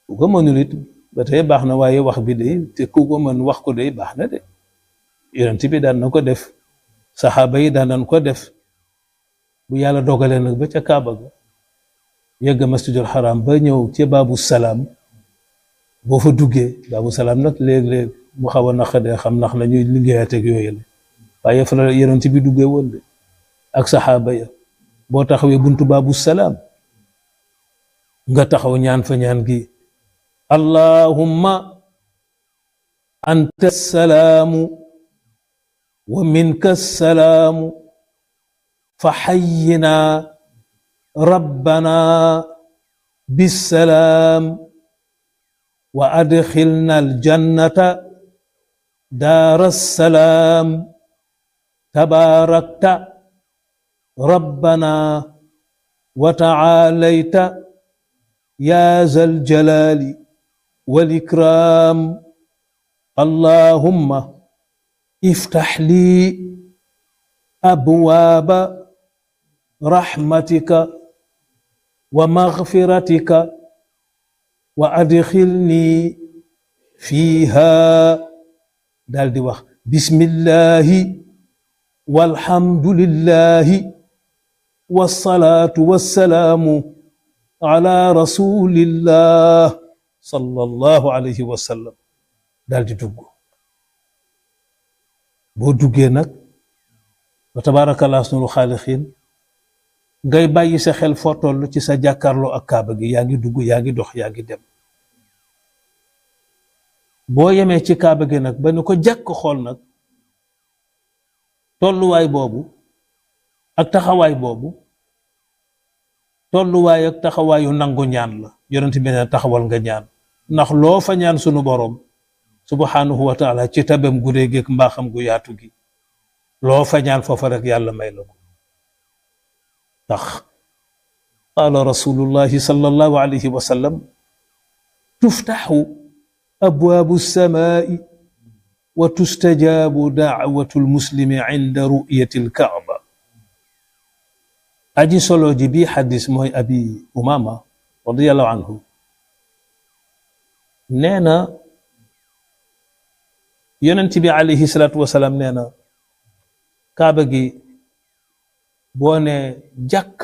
bu ko mënul it ba tey baax na waaye wax bi de te ku ko mën wax ko day baax na de yonent bi daan na ko def saxaaba yi daan nañ ko def bu yàlla dogalee nag ba ca Kaaba ga yegg masjidul haram ba ñëw ci baabu salaam boo fa duggee baabu salaam nag léeg-léeg mu xaw a naqadee xam ndax la ñuy liggéeyaat ak yooyu la waaye fa la yonent bi duggee woon de ak saxaaba ya boo taxawee buntu baabu salaam nga taxaw ñaan fa ñaan gi allahumma anta salaamu wa minka salaamu fa hayyina rabbana bisalaam wa adkhilna aljannata daara salaam tabaarakta rabbana wa ta'aalayta yaa zal jalaali wal ikraam allahumma iftax lii abwaaba rahmatika wa maghfiratika wa adkhilnii fiihaa daal di wax bismillahi walhamdulillahi wassalaatu wassalaamu ala rasulillah sallallahu alayhi wa sallam daal di dugg boo duggee nag wa tabaarakallah ahsanul xaaliqiin ngay bàyyi sa xel foo toll ci sa jàkkaarloo ak kaaba gi yaa ngi dugg yaa ngi dox yaa ngi dem boo yemee ci kaaba gi nag ba ni ko jàkk xool nag tolluwaay boobu ak taxawaay boobu tolluwaay ak taxawaayu nangu ñaan la yonent bi ne taxawal nga ñaan ndax loo fa ñaan sunu boroom subhanahu wa taala ci tabam gu réy géeg mbaaxam gu yaatu gi loo fa ñaan foofa rek yàlla may la ko tax qaala rasulullahi sallallahu alayhi wa sallam tuftaxu abwaabu samaai wa tustajaabu daawatu lmuslimi inda ru'yati lkaaba aji solo ji bii xadis mooy abi umama radiallahu anhu nee na yonent bi alayhi salaatu wasalaam nee na kaaba gi boo ne jàkk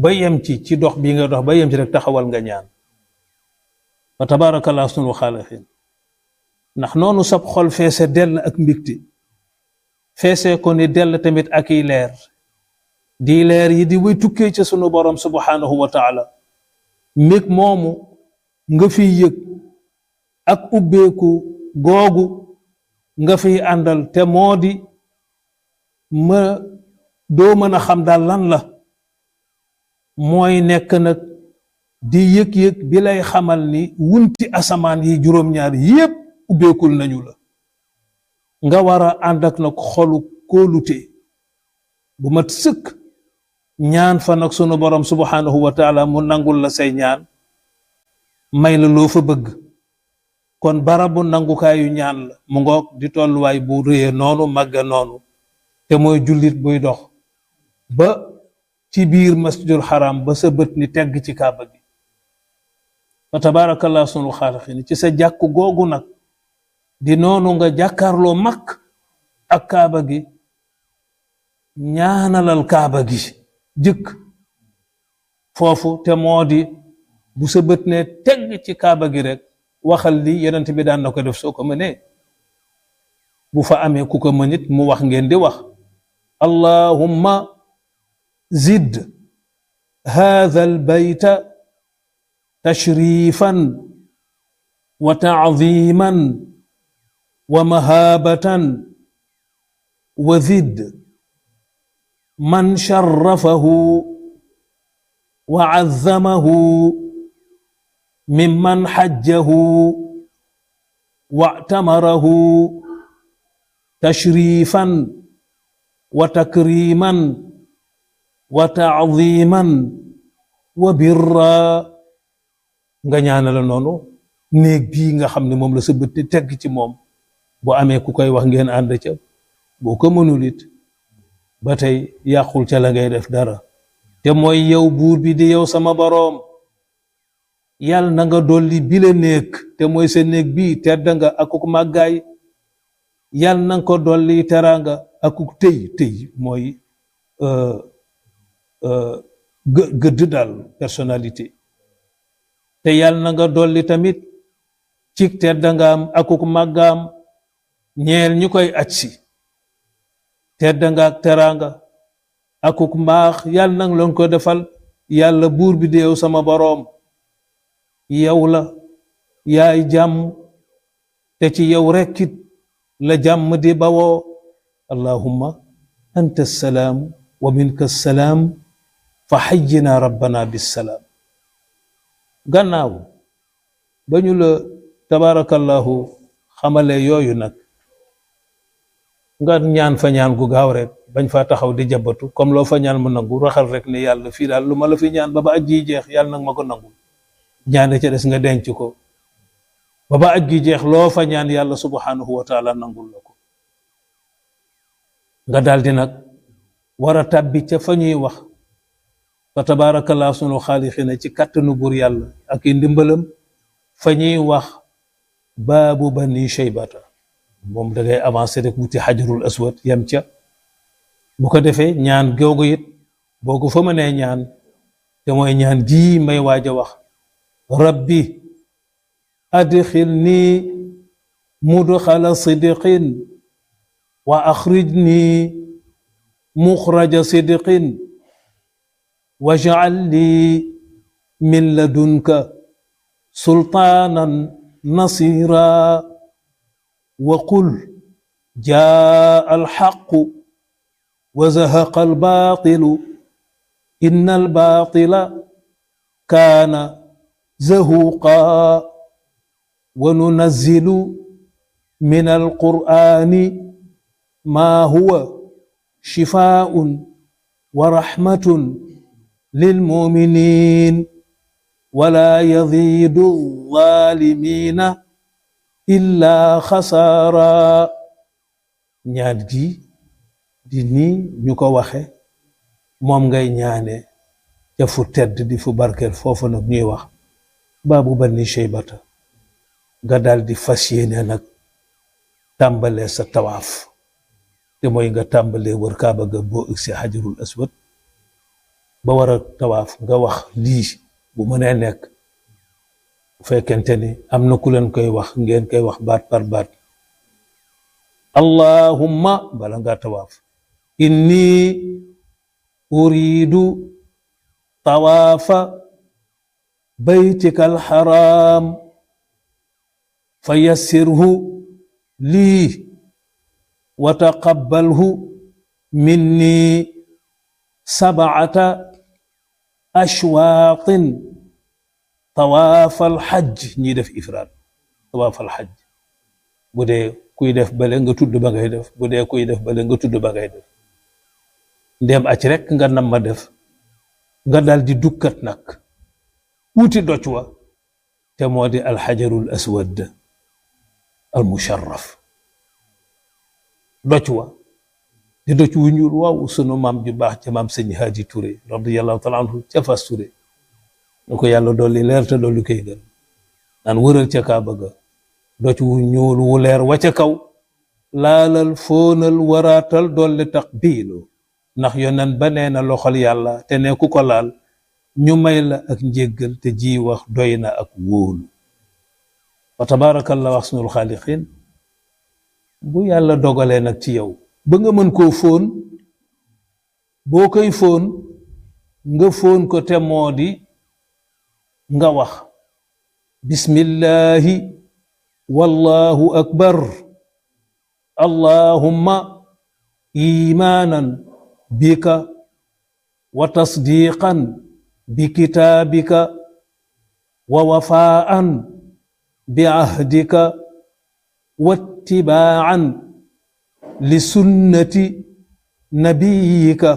ba yem ci dox bii nga dox ba yem ci rek taxawal nga ñaan fa tabaarakallahu ahsanul xaaliqiin ndax noonu sab xol feese dell ak mbigte feese ko ni dell tamit ak i leer di leer yi di way tukkee ca sunu borom subhanahu wa taala mbég moomu nga fiy yëg ak ubbeeku googu nga fiy àndal te moo di ma doo mën a xam daal lan la mooy nekk nag di yëg-yëg bi lay xamal ni wunti asamaan yi juróom-ñaar yépp ubbeekul nañu la nga war a ànd ak nag xolu kóolute bu mat sëkk ñaan fa nag sunu borom subhanahu wa taala mu nangul la say ñaan may la loo fa bëgg kon barabu nangukaayu ñaan la mu ngoog di tolluwaay bu réye noonu màgga noonu te mooy jullit buy dox ba ci biir masjidul haram ba sa bët ni tegg ci kaaba gi fa tabarakallah sunu xaaliqin ci sa jàkku googu nag di noonu nga jàkkaarloo mag ak kaaba gi ñaanalal kaaba gi jëkk foofu te moo di bu sa bët ne tegg ci kaaba gi rek waxal li yonent bi daan na ko def soo ko mënee bu fa amee ku ko mënit mu wax ngeen di wax allahumma zid hadha albayta tashrifan wa ta'ziman wa mahabatan wa zid man sharrafahu wa 'azzamahu mimman hajjahu واعتمره تشريفا وتكريما وتعظيما وبرا nga ñaanal noonu néeg bii nga xam ne moom la sa bët tegg ci moom bu amee ku koy wax ngeen ànd ca boo ko mënul it ba tey yàqul ca la ngay def dara te mooy yow buur bi di yow sama boroom yàlla na nga dolli bi la néeg te mooy sa néeg bii tedd nga akuk màggaay yàlla na nga ko dolli teraanga akuk tëy mooy gëdd daal personnalité te yàlla na nga dolli tamit ci tedd nga am akuk màggaam ñeel ñi koy aj si tedd nga ak teraanga akuk mbaax yàlla na nga leen ko defal yàlla buur bi di yow sama boroom yow la yaay jàmm te ci yow rekkit la jàmm di bawoo allahumma anta salaam wa minka salaam fa hayyina rabbana bissalaam gannaaw ba ñu la tabarakallahu xamale yooyu nag nga ñaan fa ñaan gu gaaw rek bañ fa taxaw di jabatu comme loo fa ñaan mu nangu raxal rek ne yàlla fii daal lu ma la fi ñaan ba aj gi jeex yàlla nag ma ko nangu ñaan ca des nga denc ko ba aj gi jeex loo fa ñaan yàlla subhanahu wa taala nangul la ko nga daldi nag war a tàbbi ca fa ñuy wax fa tabarakallah sunu xaalixina ci kàttanu buur yàlla ak i ndimbalam fa ñuy wax baabu bani shaybata moom da ngay avancé rek wuti xajarul aswad yem ca bu ko defee ñaan googu it boo ko fa mënee ñaan te mooy ñaan gii may waaj a wax rabbi adxilni mudxala sidqin wa axrijni muxraja sidqin waj'al li min ladunka sultaanan nasira wa qul jaa alxaqu wa zahaqa albaatilu inna albaatila kaana zahuqa wa nunazzilu min alqur'ani ma huwa shifaa'un wa rahmatun lilmuminin wala yazidu zalimina illa xasaara ñaan gi di nii ñu ko waxe moom ngay ñaane ca fu tedd di fu barkeel foofu nag ñuy wax baabu bani shaybata nga daal di fas yéene nag tàmbalee sa tawaaf te mooy nga tàmbalee wër kaaba ga boo ëgsi xajarul aswad ba war a tawaaf nga wax lii bu mënee nekk bu fekkente ni am na ku leen koy wax ngeen koy wax baat par baat allahumma bala nga tawaaf inni uridu tawaafa baytika alxaram fa yassirhu lii wa taqabbalhu minni sab'ata ashwaatin tawaafal xajj ñiy def ifraad tawaafal xajj bu dee kuy def bale nga tudd ba ngay def bu dee kuy def bale nga tudd ba ngay def ndéem ac rek nga nam ma def nga dal di dukkat nag wuti doj wa te moo di alxajarul aswad al musharraf doj wa di doj wu ñuul waaw sunu maam ju baax ca maam sëñ Haaji Touré radiyallahu taala anhu ca Fas Touré nu ko yàlla dolli leer te dolli koy gën naan wëral ca Kaaba ga doj wu ñuul wu leer wa ca kaw laalal foonal waraatal dolli taqbiilu ndax yonen ba nee na loxol yàlla te ne ku ko laal ñu may la ak njéggal te ji wax doy na ak wóolu wa tabaarakallahu ahsanul xaaliqiin bu yàlla dogalee nag ci yow ba nga mën koo fóon boo koy fóon nga fóon ko te moo di nga wax bismillahi wallahu akbar allahumma imaanan bika wa tasdiqan bi kitaabika wa wafaan bi ahdika wa ittibaan li sunnati nabiyika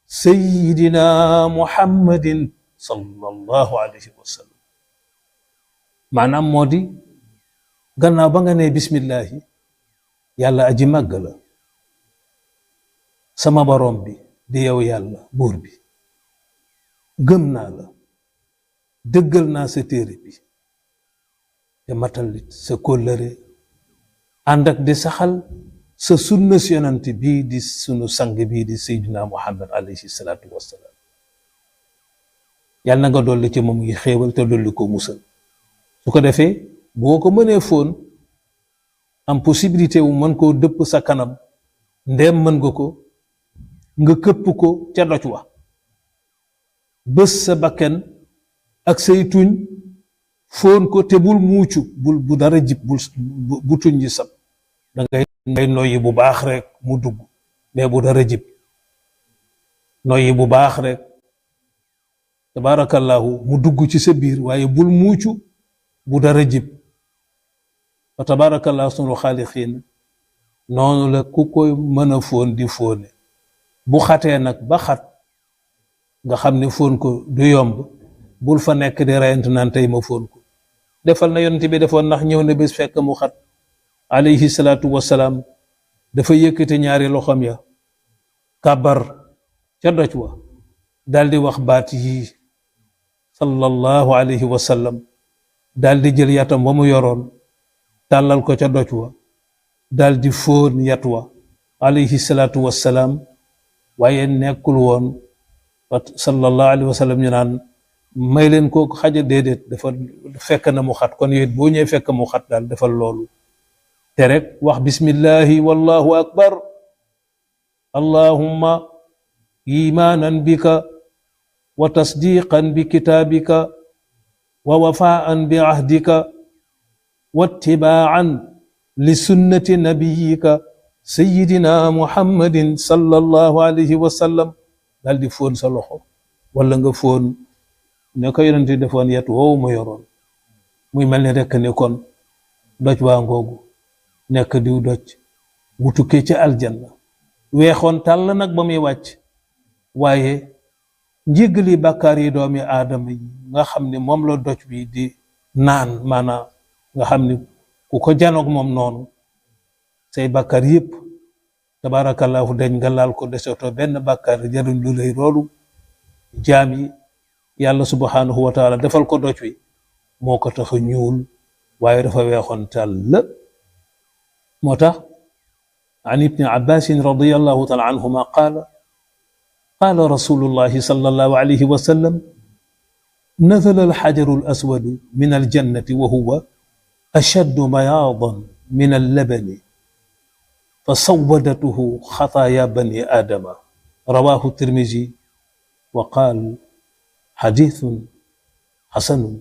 sayyidina muhammadin sallallahu alayhi wa sallam maanaam moo di gannaaw ba nga ne bismillahi yàlla aji màgg la sama borom bi di yow yàlla buur bi gëm naa la dëggal naa sa téere bi te matalit sa kóllëre ànd ak di saxal sa sunna si yonent bii di sunu sang bii di sayyidina muhammad alayhi salaatu wassalaam yàlla na nga dolli ci moom ngi xéewal te dolli ko musal su ko defee boo ko mënee fóon am possibilité wu mën koo dëpp sa kanam ndéem mën nga ko nga këpp ko ca doj wa bës sa bakken ak say tuñ fóon ko te bul muucu bul bu dara jib bu tuñ ji sab da ngay noyyi bu baax rek mu dugg mais bu dara jib noyyi bu baax rek tabarakallahu mu dugg ci sa biir waaye bul muucu bu dara jib fa tabarakallahu sunu xaaliqiin noonu la ku koy mën a fóon di fóone bu xatee nag ba xat nga xam ne fóon ko du yomb bul fa nekk di reyant naan tey ma fóon ko defal na yonent bi defoon ndax ñëw na bés fekk mu xat alayhi salaatu wassalaam dafa yëkkati ñaari loxoom ya kàbbar ca doj wa daldi wax baat yi sallallahu alayhi wa sallam daldi jël yatam ba mu yoroon tàllal ko ca doj wa daldi fóon yat wa alayhi salaatu wassalaam waaye nekkul woon sallallahu alayhi wa sallam ñu naan may leen ko xaja déedéet dafa fekk na mu xat kon yooyu boo ñëwee fekk mu xat daal defal loolu te rek wax bismillahi wallahu akbar allahumma imaanan bika wa tasdiqan bi kitaabika wa wafaan bi ahdika wa ittibaan li sunnati nabiyika sayyidina muhammadin sallallahu alayhi wa sallam daal di fóon sa loxo wala nga fóon ne ko yonent defoon yet woowu ma yoroon muy mel ni rekk ni kon doj waa ngoogu nekk diw doj bu tukkee ci aljanna weexoon tàll nag ba muy wàcc waaye njéggali bàkkaar yi doomi aadama yi nga xam ne moom la doj bi di naan maanaam nga xam ne ku ko janoog moom noonu say bàkkaar yépp tabarakallahu dañ nga laal ko desoto benn bàkkaar jaruñ lu lay loolu jaam yi yàlla subhanahu wa taala defal ko doj wi moo ko tax a ñuul waaye dafa weexoon tàll moo tax an ibni abbasin radiyallahu taala anhuma qaala rasulullahi sallallahu alayhi wa sallam nazala alxajaru alaswadu min aljannati wa huwa ashaddu bayaadan min allabani fa sawadatuhu xataaya bani aadama rawahu tirmisi wa qaal xadiisun xasanun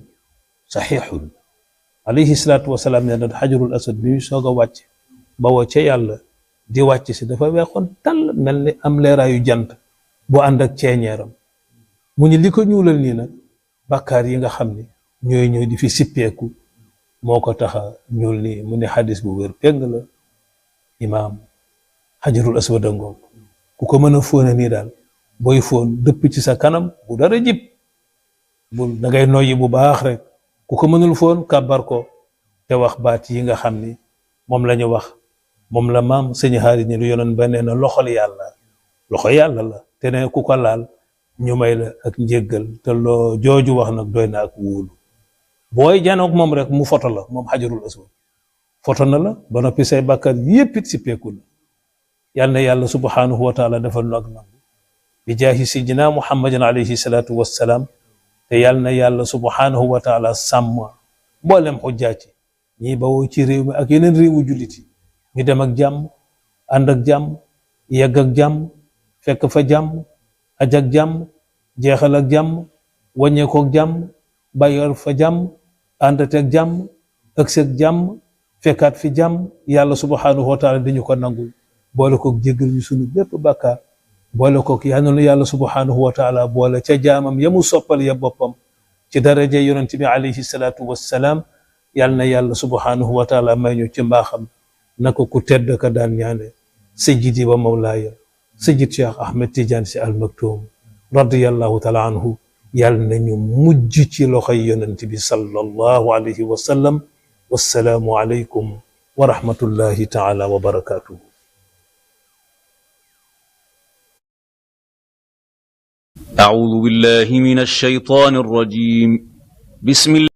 saxiixun alayhi salaatu wasalaam nee na xajarul aswad bi soog a wàcc bawoo ca yàlla di wàcc si dafa weexoon tàll mel ni am leeraayu jant bu ànd ak ceeñeeram mu ni li ko ñuulal nii nag bàkkaar yi nga xam ni ñooy ñëw di fi sippeeku moo ko taxa ñuul nii mu ni xadis bu wér péng la imaam xajarul aswad ngoog ku ko mën a fóone nii daal booy fóon dëpp ci sa kanam bu dara jib bul da ngay noyyi bu baax rek ku ko mënul fóon kàbbar ko te wax baat yi nga xam ni moom la ñu wax moom la maam sëñ xaari ni lu yonoon ba nee na loxo yàlla la te ne ku ko laal ñu may la ak njéggal te loo jooju wax nag doy na ak wóolu booy janoog moom rek mu foto la moom xajarul aswad foto na la ba noppi say bàkkaar yépp it si peeku la yal na yàlla subhanahu wa taala dafa nu ak nangu bi jaahi sayyidina muhammadin alayhi salaatu wassalaam te yal na yàlla subhanahu wa taala sàmm mboolem xujjaaci ñi bawoo ci réew mi ak yeneen réewu jullit yi ñu dem ak jàmm ànd ak jàmm yegg ak jàmm fekk fa jàmm aj ak jàmm jeexal ak jàmm wàññeekoo ak jàmm bàyyi fa jàmm àndate ak jàmm ëgsi ak jàmm fekkaat fi jàmm yàlla subhanahu wa taala dañu ko nangul boole kook jéggal ñu sunu bépp bàkkaar boole kook yal na yàlla subhanahu wa taala boole ca jaamam yamu soppal ya boppam ci daraja yonent bi alayhi salaatu wassalaam yal na yàlla subhanahu wa taala may ñu ci mbaaxam nako ku tedd ka daan ñaane sayyidi wa mawlaaya sayyid Cheikh Ahmed Tidiane Sy Al Maktoum radiyallahu taala anhu yal na ñu mujj ci loxoy yonent bi sallallahu alayhi wa sallam wassalaamu alaykum wa rahmatullahi taala wa barakatuhu. أعوذ بالله من الشيطان الرجيم بسم الله